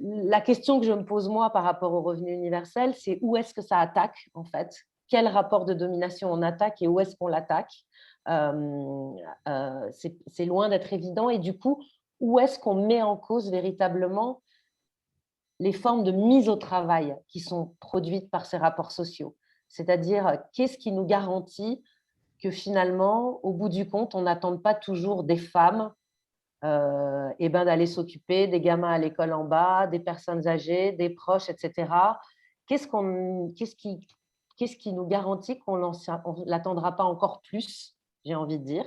La question que je me pose moi par rapport au revenu universel, c'est où est-ce que ça attaque en fait? Quel rapport de domination on attaque et où est-ce qu'on l'attaque? C'est loin d'être évident et du coup, où est-ce qu'on met en cause véritablement les formes de mise au travail qui sont produites par ces rapports sociaux? C'est-à-dire, qu'est-ce qui nous garantit que finalement, au bout du compte, on n'attende pas toujours des femmes d'aller s'occuper des gamins à l'école en bas, des personnes âgées, des proches, etc. Qu'est-ce qui nous garantit qu'on ne l'attendra pas encore plus, j'ai envie de dire,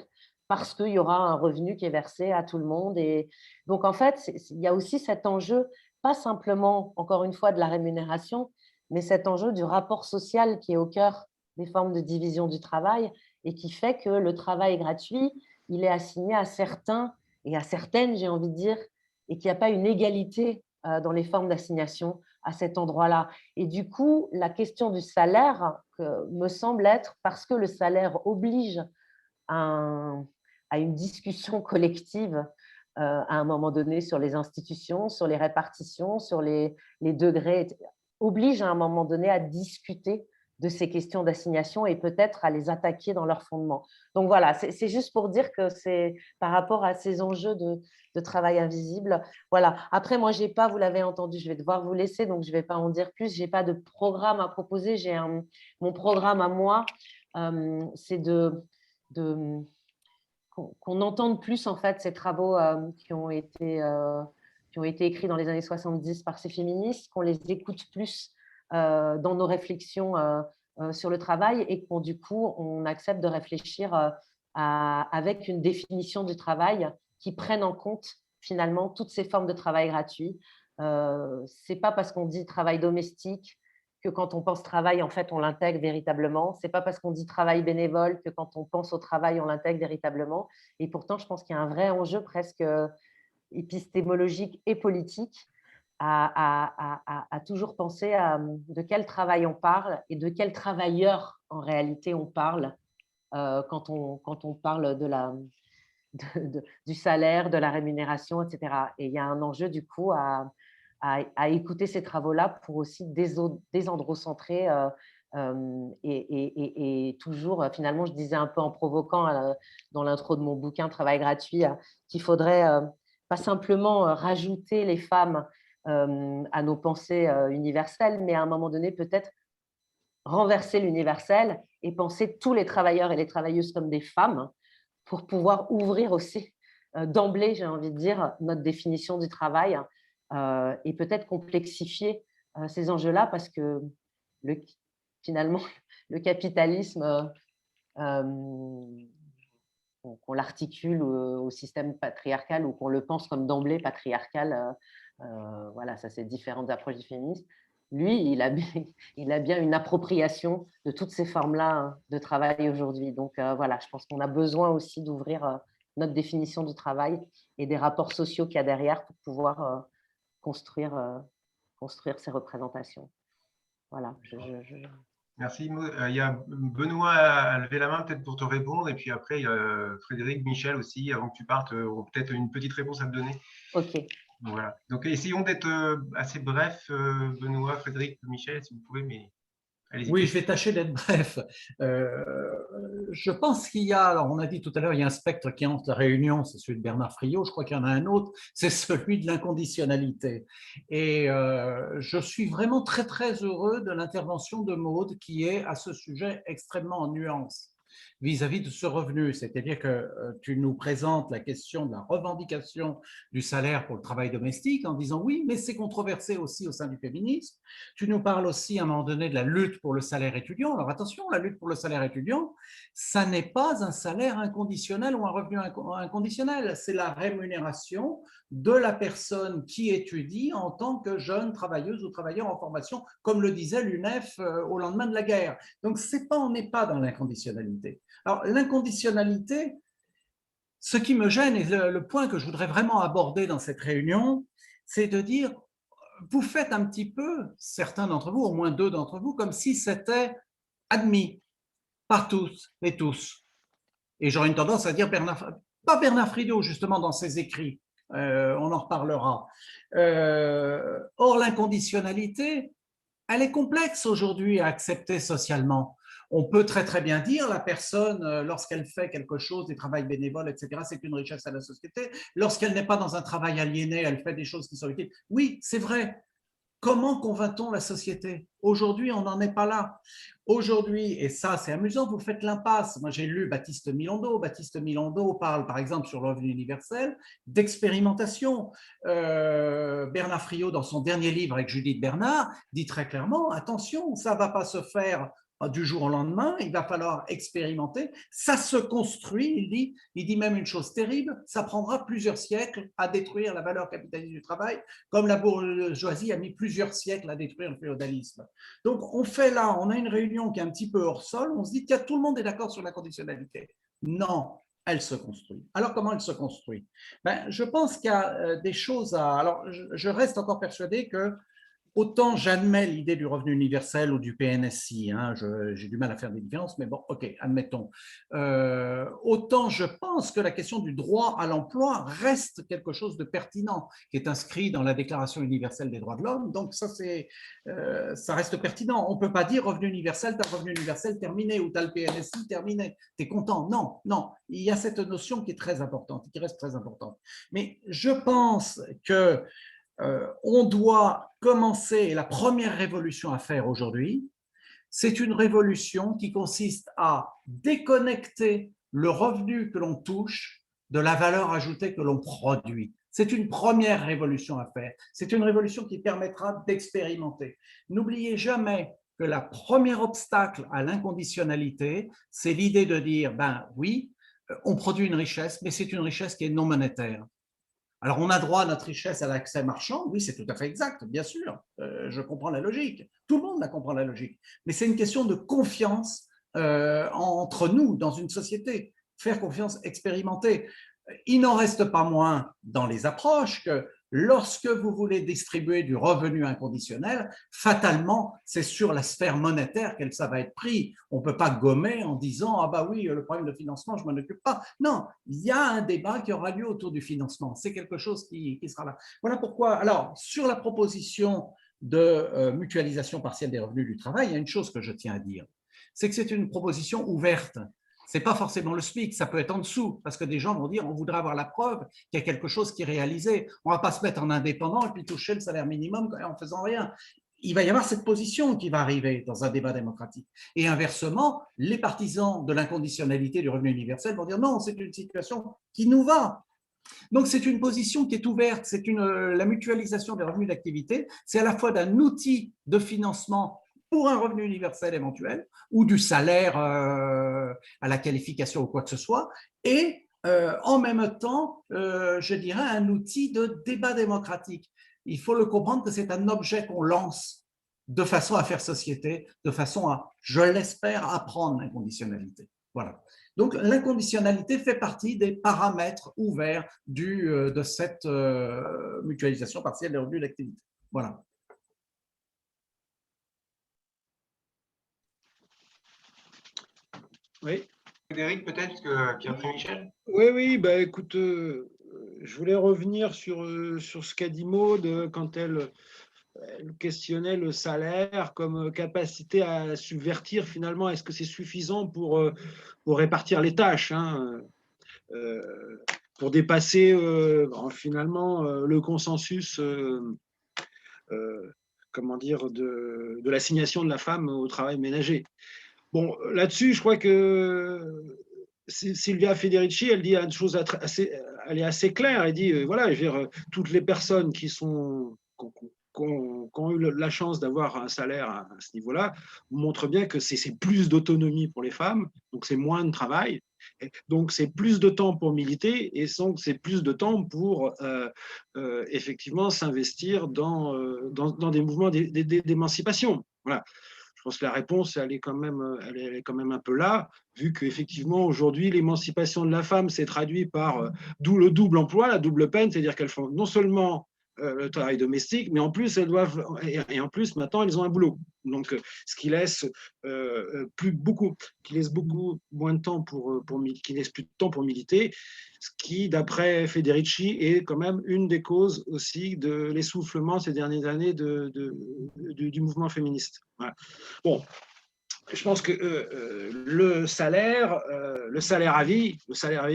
parce qu'il y aura un revenu qui est versé à tout le monde. Et donc, en fait, il y a aussi cet enjeu, pas simplement, encore une fois, de la rémunération, mais cet enjeu du rapport social qui est au cœur des formes de division du travail et qui fait que le travail gratuit, il est assigné à certains et à certaines, j'ai envie de dire, et qu'il n'y a pas une égalité dans les formes d'assignation à cet endroit-là. Et du coup, la question du salaire me semble être, parce que le salaire oblige à une discussion collective à un moment donné sur les institutions, sur les répartitions, sur les degrés, oblige à un moment donné à discuter de ces questions d'assignation et peut-être à les attaquer dans leur fondement. Donc voilà, c'est juste pour dire que c'est par rapport à ces enjeux de travail invisible. Voilà. Après, moi, j'ai pas, vous l'avez entendu, je vais devoir vous laisser, donc je ne vais pas en dire plus. Je n'ai pas de programme à proposer. Mon programme à moi, c'est qu'on entende plus en fait ces travaux qui ont été écrits dans les années 70 par ces féministes, qu'on les écoute plus dans nos réflexions sur le travail et qu'on du coup on accepte de réfléchir avec une définition du travail qui prenne en compte finalement toutes ces formes de travail gratuit. C'est pas parce qu'on dit travail domestique que quand on pense travail, en fait, on l'intègre véritablement. C'est pas parce qu'on dit travail bénévole que quand on pense au travail, on l'intègre véritablement. Et pourtant, je pense qu'il y a un vrai enjeu presque épistémologique et politique à toujours penser à de quel travail on parle et de quel travailleur, en réalité, on parle quand on parle du salaire, de la rémunération, etc. Et il y a un enjeu, du coup, à écouter ces travaux-là pour aussi désandrocentrer et toujours, finalement, je disais un peu en provoquant dans l'intro de mon bouquin Travail gratuit, qu'il faudrait pas simplement rajouter les femmes à nos pensées universelles, mais à un moment donné, peut-être renverser l'universel et penser tous les travailleurs et les travailleuses comme des femmes pour pouvoir ouvrir aussi d'emblée, j'ai envie de dire, notre définition du travail et peut-être complexifier ces enjeux-là parce que finalement, le capitalisme, qu'on l'articule au système patriarcal ou qu'on le pense comme d'emblée patriarcal, voilà, ça c'est différentes approches du féminisme. Lui, il a bien une appropriation de toutes ces formes-là de travail aujourd'hui. Donc voilà, je pense qu'on a besoin aussi d'ouvrir notre définition du travail et des rapports sociaux qu'il y a derrière pour pouvoir construire ces représentations. Voilà. Merci. Il y a Benoît à lever la main peut-être pour te répondre et puis après il y a Frédéric, Michel aussi. Avant que tu partes, peut-être une petite réponse à te donner. Ok. Voilà. Donc essayons d'être assez bref, Benoît, Frédéric, Michel, si vous pouvez, mais allez-y. Oui, je vais tâcher d'être bref. Je pense qu'il y a, alors on a dit tout à l'heure, il y a un spectre qui entre la réunion, c'est celui de Bernard Friot, je crois qu'il y en a un autre, c'est celui de l'inconditionnalité. Et je suis vraiment très, très heureux de l'intervention de Maude qui est à ce sujet extrêmement en nuance. vis-à-vis de ce revenu. C'est-à-dire que tu nous présentes la question de la revendication du salaire pour le travail domestique en disant oui, mais c'est controversé aussi au sein du féminisme. Tu nous parles aussi à un moment donné de la lutte pour le salaire étudiant. Alors attention, la lutte pour le salaire étudiant, ça n'est pas un salaire inconditionnel ou un revenu inconditionnel, c'est la rémunération de la personne qui étudie en tant que jeune travailleuse ou travailleur en formation, comme le disait l'UNEF au lendemain de la guerre. Donc, on n'est pas dans l'inconditionnalité. Alors, l'inconditionnalité, ce qui me gêne et le point que je voudrais vraiment aborder dans cette réunion, c'est de dire, vous faites un petit peu, certains d'entre vous, au moins 2 d'entre vous, comme si c'était admis par tous et tous. Et j'aurais une tendance à dire, pas Bernard Friedot, justement, dans ses écrits, on en reparlera. Or, l'inconditionnalité, elle est complexe aujourd'hui à accepter socialement. On peut très très bien dire la personne, lorsqu'elle fait quelque chose, des travails bénévoles, etc., c'est une richesse à la société. Lorsqu'elle n'est pas dans un travail aliéné, elle fait des choses qui sont utiles. Oui, c'est vrai. Comment convainc-on la société? Aujourd'hui, on n'en est pas là. Aujourd'hui, et ça c'est amusant, vous faites l'impasse. Moi j'ai lu Baptiste Milondo. Baptiste Milondo parle par exemple sur le revenu universel d'expérimentation. Bernard Friot, dans son dernier livre avec Judith Bernard, dit très clairement, attention, ça ne va pas se faire du jour au lendemain, il va falloir expérimenter. Ça se construit, il dit même une chose terrible, ça prendra plusieurs siècles à détruire la valeur capitaliste du travail, comme la bourgeoisie a mis plusieurs siècles à détruire le féodalisme. Donc on a une réunion qui est un petit peu hors sol, on se dit que tout le monde est d'accord sur la conditionnalité. Non, elle se construit. Alors comment elle se construit? Je pense qu'il y a des choses à... Alors je reste encore persuadé que autant j'admets l'idée du revenu universel ou du PNSI, hein, j'ai du mal à faire des différences, mais bon, ok, admettons. Autant je pense que la question du droit à l'emploi reste quelque chose de pertinent, qui est inscrit dans la Déclaration universelle des droits de l'homme, donc ça reste pertinent. On ne peut pas dire revenu universel, tu as le revenu universel terminé, ou tu as le PNSI terminé, tu es content. Non, non, il y a cette notion qui est très importante, qui reste très importante. Mais je pense que on doit commencer, et la première révolution à faire aujourd'hui, c'est une révolution qui consiste à déconnecter le revenu que l'on touche de la valeur ajoutée que l'on produit. C'est une première révolution à faire. C'est une révolution qui permettra d'expérimenter. N'oubliez jamais que la première obstacle à l'inconditionnalité, c'est l'idée de dire, ben oui, on produit une richesse, mais c'est une richesse qui est non monétaire. Alors, on a droit à notre richesse à l'accès marchand, oui, c'est tout à fait exact, bien sûr, je comprends la logique, tout le monde la comprend la logique, mais c'est une question de confiance entre nous dans une société, faire confiance, expérimenter. Il n'en reste pas moins dans les approches que lorsque vous voulez distribuer du revenu inconditionnel, fatalement, c'est sur la sphère monétaire que ça va être pris. On ne peut pas gommer en disant « Ah bah oui, le problème de financement, je ne m'en occupe pas ». Non, il y a un débat qui aura lieu autour du financement. C'est quelque chose qui sera là. Voilà pourquoi, alors, sur la proposition de mutualisation partielle des revenus du travail, il y a une chose que je tiens à dire, c'est que c'est une proposition ouverte. Ce n'est pas forcément le SMIC, ça peut être en dessous, parce que des gens vont dire on voudrait avoir la preuve qu'il y a quelque chose qui est réalisé. On ne va pas se mettre en indépendant et puis toucher le salaire minimum en faisant rien. Il va y avoir cette position qui va arriver dans un débat démocratique. Et inversement, les partisans de l'inconditionnalité du revenu universel vont dire non, c'est une situation qui nous va. Donc, c'est une position qui est ouverte, la mutualisation des revenus d'activité, c'est à la fois d'un outil de financement pour un revenu universel éventuel, ou du salaire à la qualification ou quoi que ce soit, et en même temps, je dirais, un outil de débat démocratique. Il faut le comprendre que c'est un objet qu'on lance de façon à faire société, de façon à, je l'espère, apprendre l'inconditionnalité. Voilà. Donc, l'inconditionnalité fait partie des paramètres ouverts de cette mutualisation partielle des revenus d'activité. Voilà. Oui. Frédéric, peut-être, que Pierre Michel. Oui, bah, écoute, je voulais revenir sur ce qu'a dit Maud quand elle questionnait le salaire comme capacité à subvertir finalement. Est-ce que c'est suffisant pour répartir les tâches, hein, pour dépasser finalement le consensus comment dire, de l'assignation de la femme au travail ménager. Bon, là-dessus, je crois que Silvia Federici, elle dit une chose elle est assez claire. Elle dit, voilà, je veux dire, toutes les personnes qui ont eu la chance d'avoir un salaire à ce niveau-là montrent bien que c'est plus d'autonomie pour les femmes, donc c'est moins de travail. Donc, c'est plus de temps pour militer et donc c'est plus de temps pour effectivement s'investir dans des mouvements d'émancipation. Voilà. Je pense que la réponse, elle est quand même un peu là, vu qu'effectivement, aujourd'hui, l'émancipation de la femme s'est traduite par le double emploi, la double peine, c'est-à-dire qu'elles font non seulement le travail domestique, mais en plus, en plus, maintenant, elles ont un boulot. Donc, ce qui laisse beaucoup moins de temps qui laisse plus de temps pour militer, ce qui, d'après Federici, est quand même une des causes aussi de l'essoufflement ces dernières années du mouvement féministe. Voilà. Bon, je pense que le salaire à vie, voilà,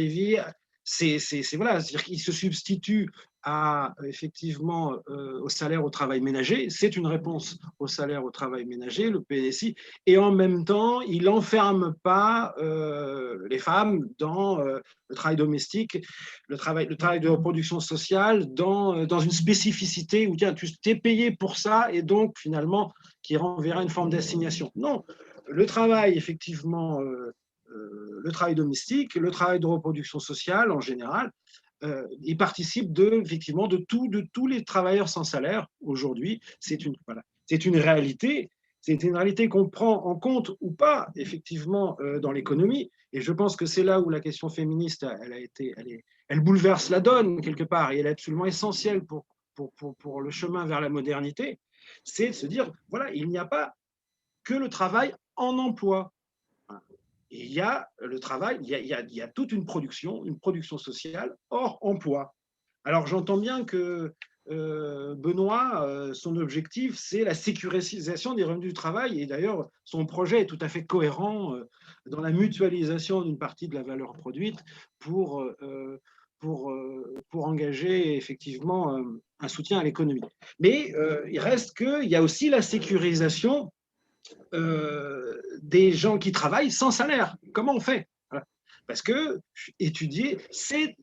c'est-à-dire qu'il se substitue effectivement au salaire au travail ménager. C'est une réponse au salaire au travail ménager, le PSI, et en même temps, il n'enferme pas les femmes dans le travail domestique, le travail de reproduction sociale, dans une spécificité où tiens, tu es payé pour ça, et donc finalement, qui renverra une forme d'assignation. Non, le travail, effectivement, le travail domestique, le travail de reproduction sociale en général, il participe effectivement de tous les travailleurs sans salaire aujourd'hui. C'est une réalité. C'est une réalité qu'on prend en compte ou pas, effectivement, dans l'économie. Et je pense que c'est là où la question féministe, elle bouleverse la donne, quelque part, et elle est absolument essentielle pour le chemin vers la modernité. C'est de se dire, voilà, il n'y a pas que le travail en emploi. Il y a le travail, il y a toute une production sociale hors emploi. Alors j'entends bien que Benoît, son objectif, c'est la sécurisation des revenus du travail, et d'ailleurs son projet est tout à fait cohérent dans la mutualisation d'une partie de la valeur produite pour engager effectivement un soutien à l'économie. Mais il reste qu'il y a aussi la sécurisation des gens qui travaillent sans salaire. Comment on fait? Voilà. Parce que étudier, c'est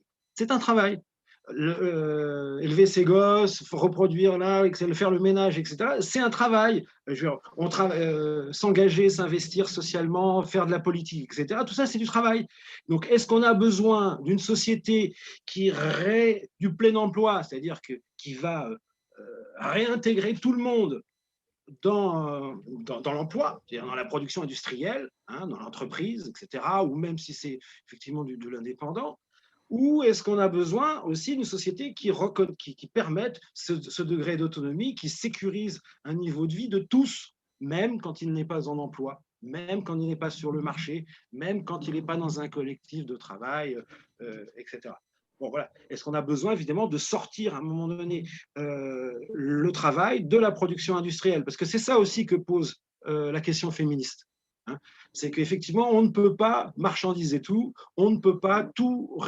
un travail. Élever ses gosses, reproduire là, faire le ménage, etc. C'est un travail. S'engager, s'investir socialement, faire de la politique, etc. Tout ça, c'est du travail. Donc, est-ce qu'on a besoin d'une société du plein emploi, c'est-à-dire qui va réintégrer tout le monde dans l'emploi, c'est-à-dire dans la production industrielle, dans l'entreprise, etc., ou même si c'est effectivement de l'indépendant, ou est-ce qu'on a besoin aussi d'une société qui permette ce degré d'autonomie, qui sécurise un niveau de vie de tous, même quand il n'est pas en emploi, même quand il n'est pas sur le marché, même quand il n'est pas dans un collectif de travail, etc. Bon, voilà. Est-ce qu'on a besoin, évidemment, de sortir à un moment donné le travail de la production industrielle? Parce que c'est ça aussi que pose la question féministe. C'est qu'effectivement, on ne peut pas marchandiser tout, on ne peut pas tout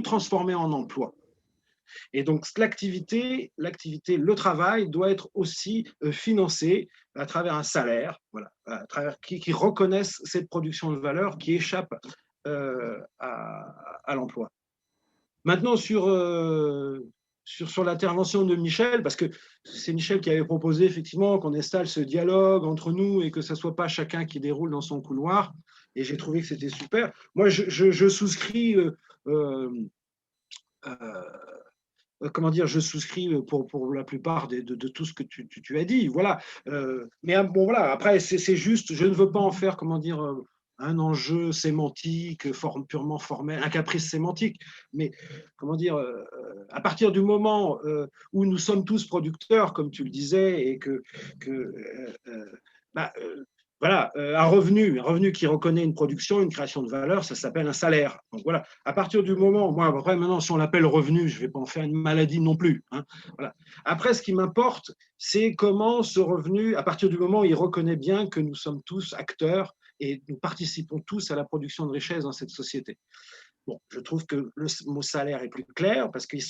transformer en emploi. Et donc, l'activité, le travail doit être aussi financé à travers un salaire, voilà, qui reconnaisse cette production de valeur qui échappe à l'emploi. Maintenant, sur l'intervention de Michel, parce que c'est Michel qui avait proposé effectivement qu'on installe ce dialogue entre nous et que ce ne soit pas chacun qui déroule dans son couloir, et j'ai trouvé que c'était super. Moi, je souscris je souscris pour la plupart de tout ce que tu as dit. Voilà. Mais bon, voilà. Après, c'est juste, je ne veux pas en faire, un enjeu sémantique, purement formel, un caprice sémantique. Mais, à partir du moment où nous sommes tous producteurs, comme tu le disais, et voilà, un revenu qui reconnaît une production, une création de valeur, ça s'appelle un salaire. Donc voilà, à partir du moment, moi après maintenant, si on l'appelle revenu, je ne vais pas en faire une maladie non plus. Voilà. Après, ce qui m'importe, c'est comment ce revenu, à partir du moment où il reconnaît bien que nous sommes tous acteurs et nous participons tous à la production de richesse dans cette société. Bon, je trouve que le mot salaire est plus clair parce qu'il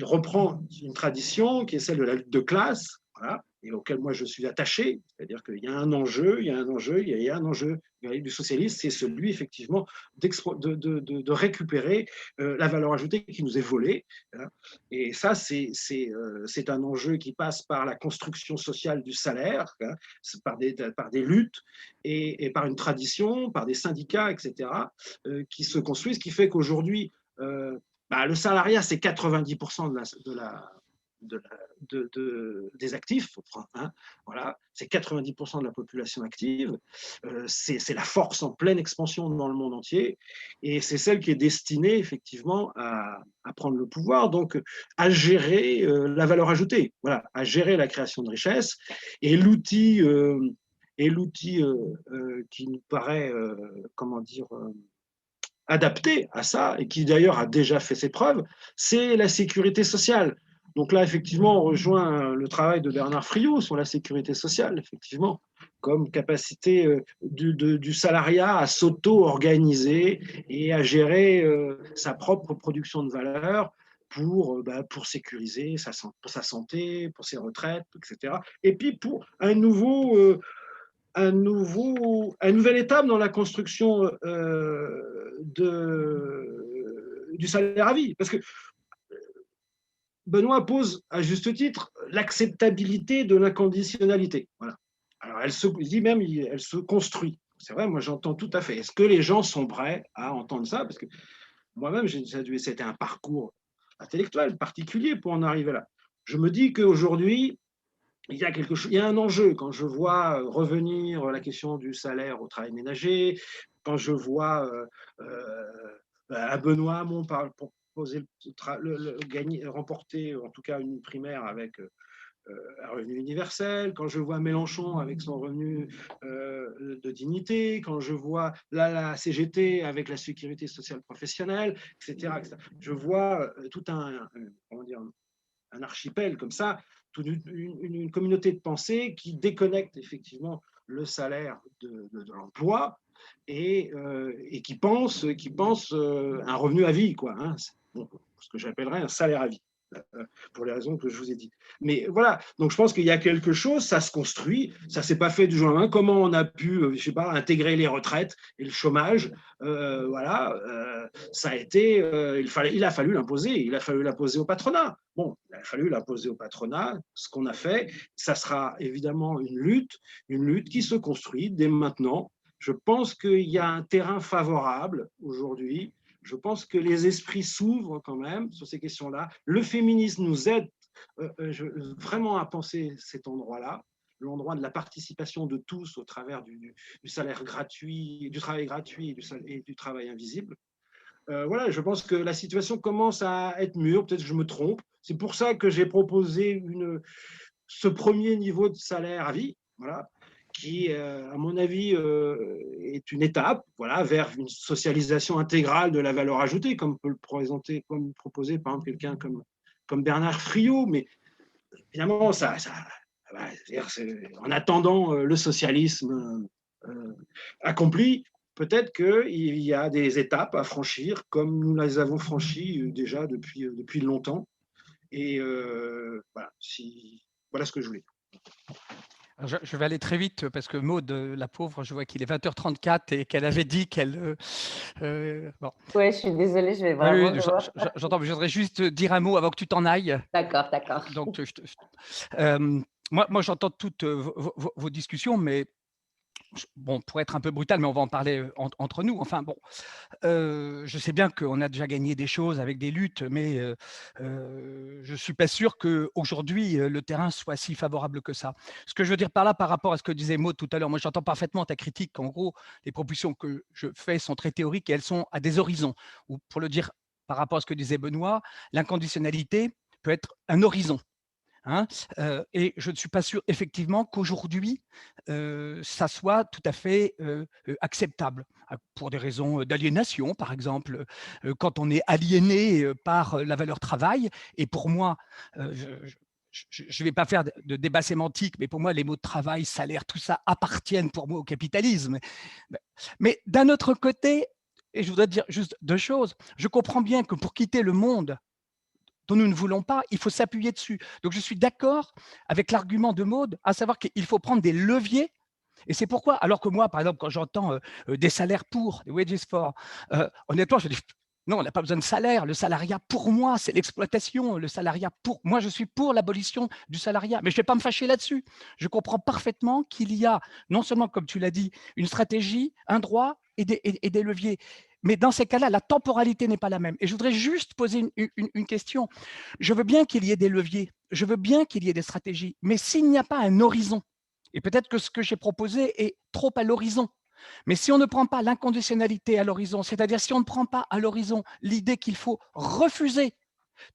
reprend une tradition qui est celle de la lutte de classe. Voilà. et auquel moi je suis attaché, c'est-à-dire qu'il y a un enjeu, il y a un enjeu du socialisme, c'est celui effectivement de récupérer la valeur ajoutée qui nous est volée. Hein. Et ça, c'est un enjeu qui passe par la construction sociale du salaire, hein, par des luttes et par une tradition, par des syndicats, etc., qui se construisent, ce qui fait qu'aujourd'hui, le salariat, c'est 90% des actifs, hein, voilà, c'est 90% de la population active, c'est la force en pleine expansion dans le monde entier, et c'est celle qui est destinée effectivement à prendre le pouvoir, donc à gérer la valeur ajoutée, voilà, à gérer la création de richesse, et l'outil qui nous paraît, comment dire, adapté à ça, et qui d'ailleurs a déjà fait ses preuves, c'est la sécurité sociale. Donc là, effectivement, on rejoint le travail de Bernard Friot sur la sécurité sociale, effectivement, comme capacité du salariat à s'auto-organiser et à gérer sa propre production de valeur pour sécuriser pour sa santé, pour ses retraites, etc. Et puis pour une nouvelle étape dans la construction du salaire à vie. Parce que Benoît pose à juste titre l'acceptabilité de l'inconditionnalité. Voilà. Alors, elle se construit. C'est vrai, moi j'entends tout à fait. Est-ce que les gens sont prêts à entendre ça? Parce que moi-même, c'était un parcours intellectuel particulier pour en arriver là. Je me dis qu'aujourd'hui, il y a un enjeu quand je vois revenir la question du salaire au travail ménager, quand je vois à Benoît Hamon remporter en tout cas une primaire avec un revenu universel, quand je vois Mélenchon avec son revenu de dignité, quand je vois la CGT avec la sécurité sociale professionnelle, etc. Je vois tout un archipel comme ça, toute une communauté de pensée qui déconnecte effectivement le salaire de l'emploi et qui pense un revenu à vie, quoi, hein, ce que j'appellerais un salaire à vie, pour les raisons que je vous ai dit. Mais voilà, donc je pense qu'il y a quelque chose, ça se construit, ça ne s'est pas fait du jour au lendemain. Comment on a pu, je sais pas, intégrer les retraites et le chômage, ça a été, il a fallu l'imposer au patronat. Bon, il a fallu l'imposer au patronat, ce qu'on a fait, ça sera évidemment une lutte qui se construit dès maintenant. Je pense qu'il y a un terrain favorable aujourd'hui. Je pense que les esprits s'ouvrent quand même sur ces questions-là. Le féminisme nous aide vraiment à penser cet endroit-là, l'endroit de la participation de tous au travers du salaire gratuit, du travail gratuit et du travail invisible. Voilà, je pense que la situation commence à être mûre, peut-être que je me trompe. C'est pour ça que j'ai proposé ce premier niveau de salaire à vie, voilà, qui, à mon avis, est une étape, voilà, vers une socialisation intégrale de la valeur ajoutée, comme peut le proposer par exemple quelqu'un comme Bernard Friot, mais évidemment, en attendant le socialisme accompli, peut-être qu'il y a des étapes à franchir, comme nous les avons franchies déjà depuis longtemps. Et voilà ce que je voulais dire. Je vais aller très vite parce que Maud, la pauvre, je vois qu'il est 20h34 et qu'elle avait dit qu'elle… bon. Oui, je suis désolée, je vais vraiment… Oui, j'entends, mais je voudrais juste dire un mot avant que tu t'en ailles. D'accord. Donc, moi, j'entends toutes vos discussions, mais bon, pour être un peu brutal, mais on va en parler entre nous. Enfin bon, je sais bien qu'on a déjà gagné des choses avec des luttes, mais je ne suis pas sûr qu'aujourd'hui, le terrain soit si favorable que ça. Ce que je veux dire par là, par rapport à ce que disait Maud tout à l'heure, moi j'entends parfaitement ta critique qu'en gros, les propositions que je fais sont très théoriques et elles sont à des horizons. Ou pour le dire par rapport à ce que disait Benoît, l'inconditionnalité peut être un horizon. Hein, et je ne suis pas sûr effectivement qu'aujourd'hui, ça soit tout à fait acceptable pour des raisons d'aliénation, par exemple, quand on est aliéné par la valeur travail. Et pour moi, je ne vais pas faire de débat sémantique, mais pour moi, les mots de travail, salaire, tout ça appartiennent pour moi au capitalisme. Mais d'un autre côté, et je voudrais dire juste deux choses, je comprends bien que pour quitter le monde dont nous ne voulons pas, il faut s'appuyer dessus. Donc, je suis d'accord avec l'argument de Maud, à savoir qu'il faut prendre des leviers. Et c'est pourquoi, alors que moi, par exemple, quand j'entends des salaires pour, des wages for, honnêtement, je dis, non, on n'a pas besoin de salaire. Le salariat, pour moi, c'est l'exploitation. Le salariat, pour moi, je suis pour l'abolition du salariat. Mais je ne vais pas me fâcher là-dessus. Je comprends parfaitement qu'il y a, non seulement, comme tu l'as dit, une stratégie, un droit et des leviers. Mais dans ces cas-là, la temporalité n'est pas la même. Et je voudrais juste poser une question. Je veux bien qu'il y ait des leviers, je veux bien qu'il y ait des stratégies, mais s'il n'y a pas un horizon, et peut-être que ce que j'ai proposé est trop à l'horizon, mais si on ne prend pas l'inconditionnalité à l'horizon, c'est-à-dire si on ne prend pas à l'horizon l'idée qu'il faut refuser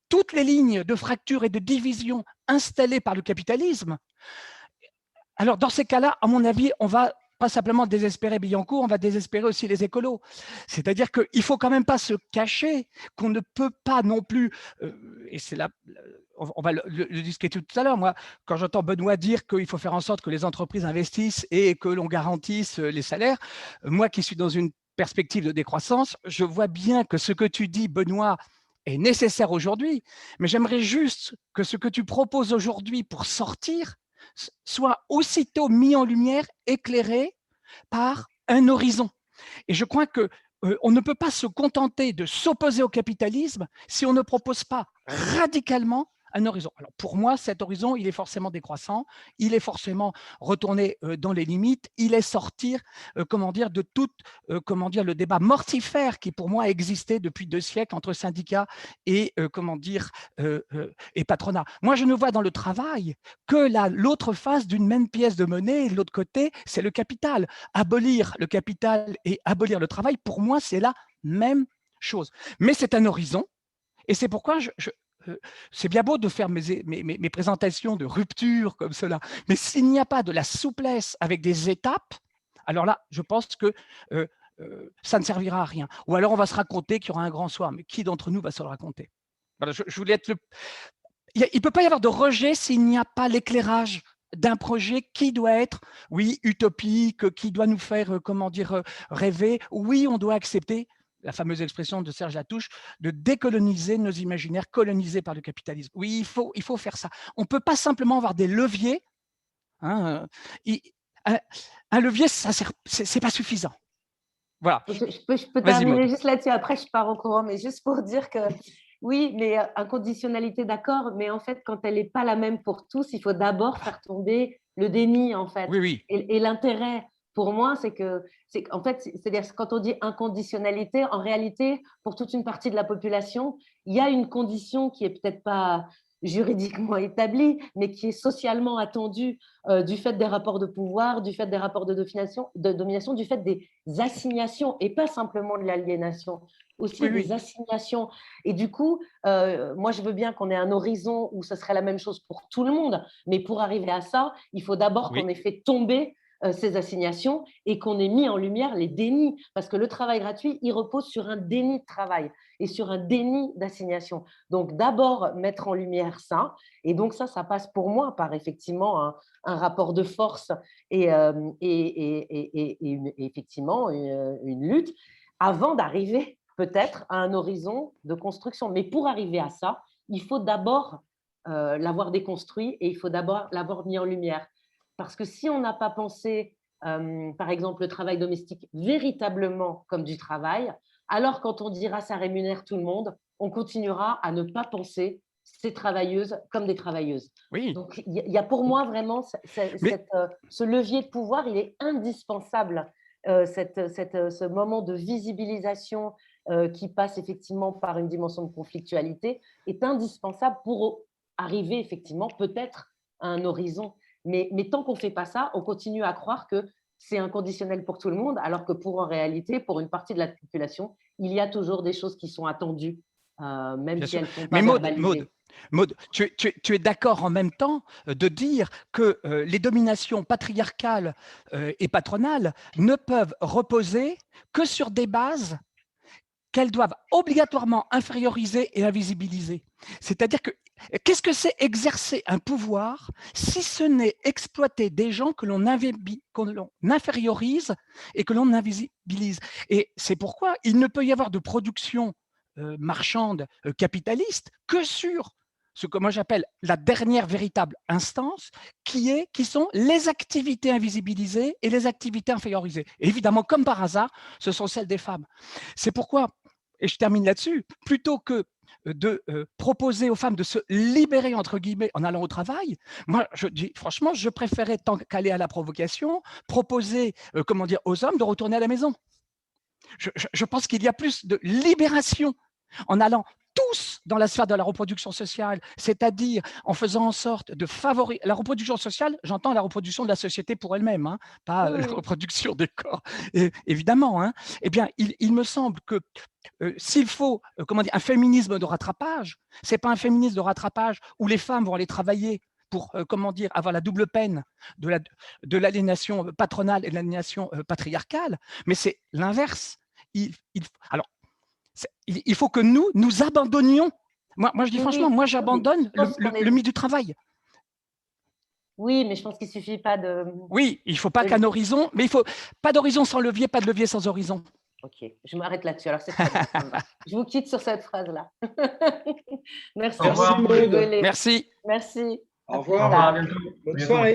toutes les lignes de fracture et de division installées par le capitalisme, alors dans ces cas-là, à mon avis, on va pas simplement désespérer Billancourt, on va désespérer aussi les écolos. C'est-à-dire qu'il ne faut quand même pas se cacher qu'on ne peut pas non plus, et c'est là, on va le discuter tout à l'heure, moi, quand j'entends Benoît dire qu'il faut faire en sorte que les entreprises investissent et que l'on garantisse les salaires, moi qui suis dans une perspective de décroissance, je vois bien que ce que tu dis, Benoît, est nécessaire aujourd'hui, mais j'aimerais juste que ce que tu proposes aujourd'hui pour sortir soit aussitôt mis en lumière, éclairé par un horizon. Et je crois que on ne peut pas se contenter de s'opposer au capitalisme si on ne propose pas radicalement un horizon. Alors pour moi, cet horizon, il est forcément décroissant, il est forcément retourné dans les limites, il est sortir, comment dire, de tout, comment dire, le débat mortifère qui pour moi existait depuis 2 siècles entre syndicats et comment dire, et patronat. Moi, je ne vois dans le travail que l'autre face d'une même pièce de monnaie, et de l'autre côté, c'est le capital. Abolir le capital et abolir le travail, pour moi, c'est la même chose. Mais c'est un horizon, et c'est pourquoi c'est bien beau de faire mes présentations de rupture comme cela, mais s'il n'y a pas de la souplesse avec des étapes, alors là, je pense que ça ne servira à rien. Ou alors on va se raconter qu'il y aura un grand soir, mais qui d'entre nous va se le raconter? Voilà, je voulais être il ne peut pas y avoir de rejet s'il n'y a pas l'éclairage d'un projet qui doit être, oui, utopique, qui doit nous faire, comment dire, rêver. Oui, on doit accepter la fameuse expression de Serge Latouche, de décoloniser nos imaginaires colonisés par le capitalisme. Oui, il faut faire ça. On ne peut pas simplement avoir des leviers. Hein, un levier, ce n'est pas suffisant. Voilà. Je peux terminer juste là-dessus. Après, je pars en courant, mais juste pour dire que oui, mais inconditionnalité, d'accord, mais en fait, quand elle n'est pas la même pour tous, il faut d'abord faire tomber le déni, en fait. Oui, oui. Et l'intérêt, pour moi, en fait, c'est-à-dire quand on dit inconditionnalité, en réalité, pour toute une partie de la population, il y a une condition qui est peut-être pas juridiquement établie, mais qui est socialement attendue du fait des rapports de pouvoir, du fait des rapports de domination, du fait des assignations et pas simplement de l'aliénation, aussi Oui, des oui. assignations. Et du coup, moi, je veux bien qu'on ait un horizon où ce serait la même chose pour tout le monde, mais pour arriver à ça, il faut d'abord qu'on ait fait tomber ces assignations et qu'on ait mis en lumière les dénis, parce que le travail gratuit, il repose sur un déni de travail et sur un déni d'assignation. Donc, d'abord, mettre en lumière ça, et donc ça passe pour moi par effectivement un rapport de force et effectivement une lutte avant d'arriver peut-être à un horizon de construction. Mais pour arriver à ça, il faut d'abord l'avoir déconstruit et il faut d'abord l'avoir mis en lumière. Parce que si on n'a pas pensé, par exemple, le travail domestique véritablement comme du travail, alors quand on dira ça rémunère tout le monde, on continuera à ne pas penser ces travailleuses comme des travailleuses. Oui. Donc, il y a pour moi vraiment ce levier de pouvoir, il est indispensable. Ce moment de visibilisation qui passe effectivement par une dimension de conflictualité est indispensable pour arriver effectivement peut-être à un horizon. Mais tant qu'on ne fait pas ça, on continue à croire que c'est inconditionnel pour tout le monde, alors que en réalité, pour une partie de la population, il y a toujours des choses qui sont attendues, même si elles ne sont pas verbalisées. Maud, tu es d'accord en même temps de dire que les dominations patriarcales et patronales ne peuvent reposer que sur des bases qu'elles doivent obligatoirement inférioriser et invisibiliser. C'est-à-dire que qu'est-ce que c'est exercer un pouvoir si ce n'est exploiter des gens que l'on infériorise et que l'on invisibilise? Et c'est pourquoi il ne peut y avoir de production marchande capitaliste que sur ce que moi j'appelle la dernière véritable instance, qui sont les activités invisibilisées et les activités infériorisées. Et évidemment, comme par hasard, ce sont celles des femmes. C'est pourquoi, et je termine là-dessus, plutôt que de proposer aux femmes de se libérer, entre guillemets, en allant au travail, moi, je dis franchement, je préférais, tant qu'aller à la provocation, proposer aux hommes de retourner à la maison. Je pense qu'il y a plus de libération en allant tous dans la sphère de la reproduction sociale, c'est-à-dire en faisant en sorte de favoriser la reproduction sociale, j'entends la reproduction de la société pour elle-même, hein, pas la reproduction des corps, évidemment. Hein. Eh bien, il me semble que s'il faut un féminisme de rattrapage, ce n'est pas un féminisme de rattrapage où les femmes vont aller travailler pour avoir la double peine de l'aliénation patronale et de l'aliénation patriarcale, mais c'est l'inverse. Il faut que nous abandonnions. Moi je dis franchement, moi j'abandonne le mythe du travail. Oui, mais je pense qu'il ne suffit pas de… Oui, il ne faut pas qu'un horizon, mais il faut pas d'horizon sans levier, pas de levier sans horizon. Ok, je m'arrête là-dessus. Alors, c'est très bien. Je vous quitte sur cette phrase-là. Merci. Merci, Maud. Merci. Merci. Au revoir. Bonne soirée.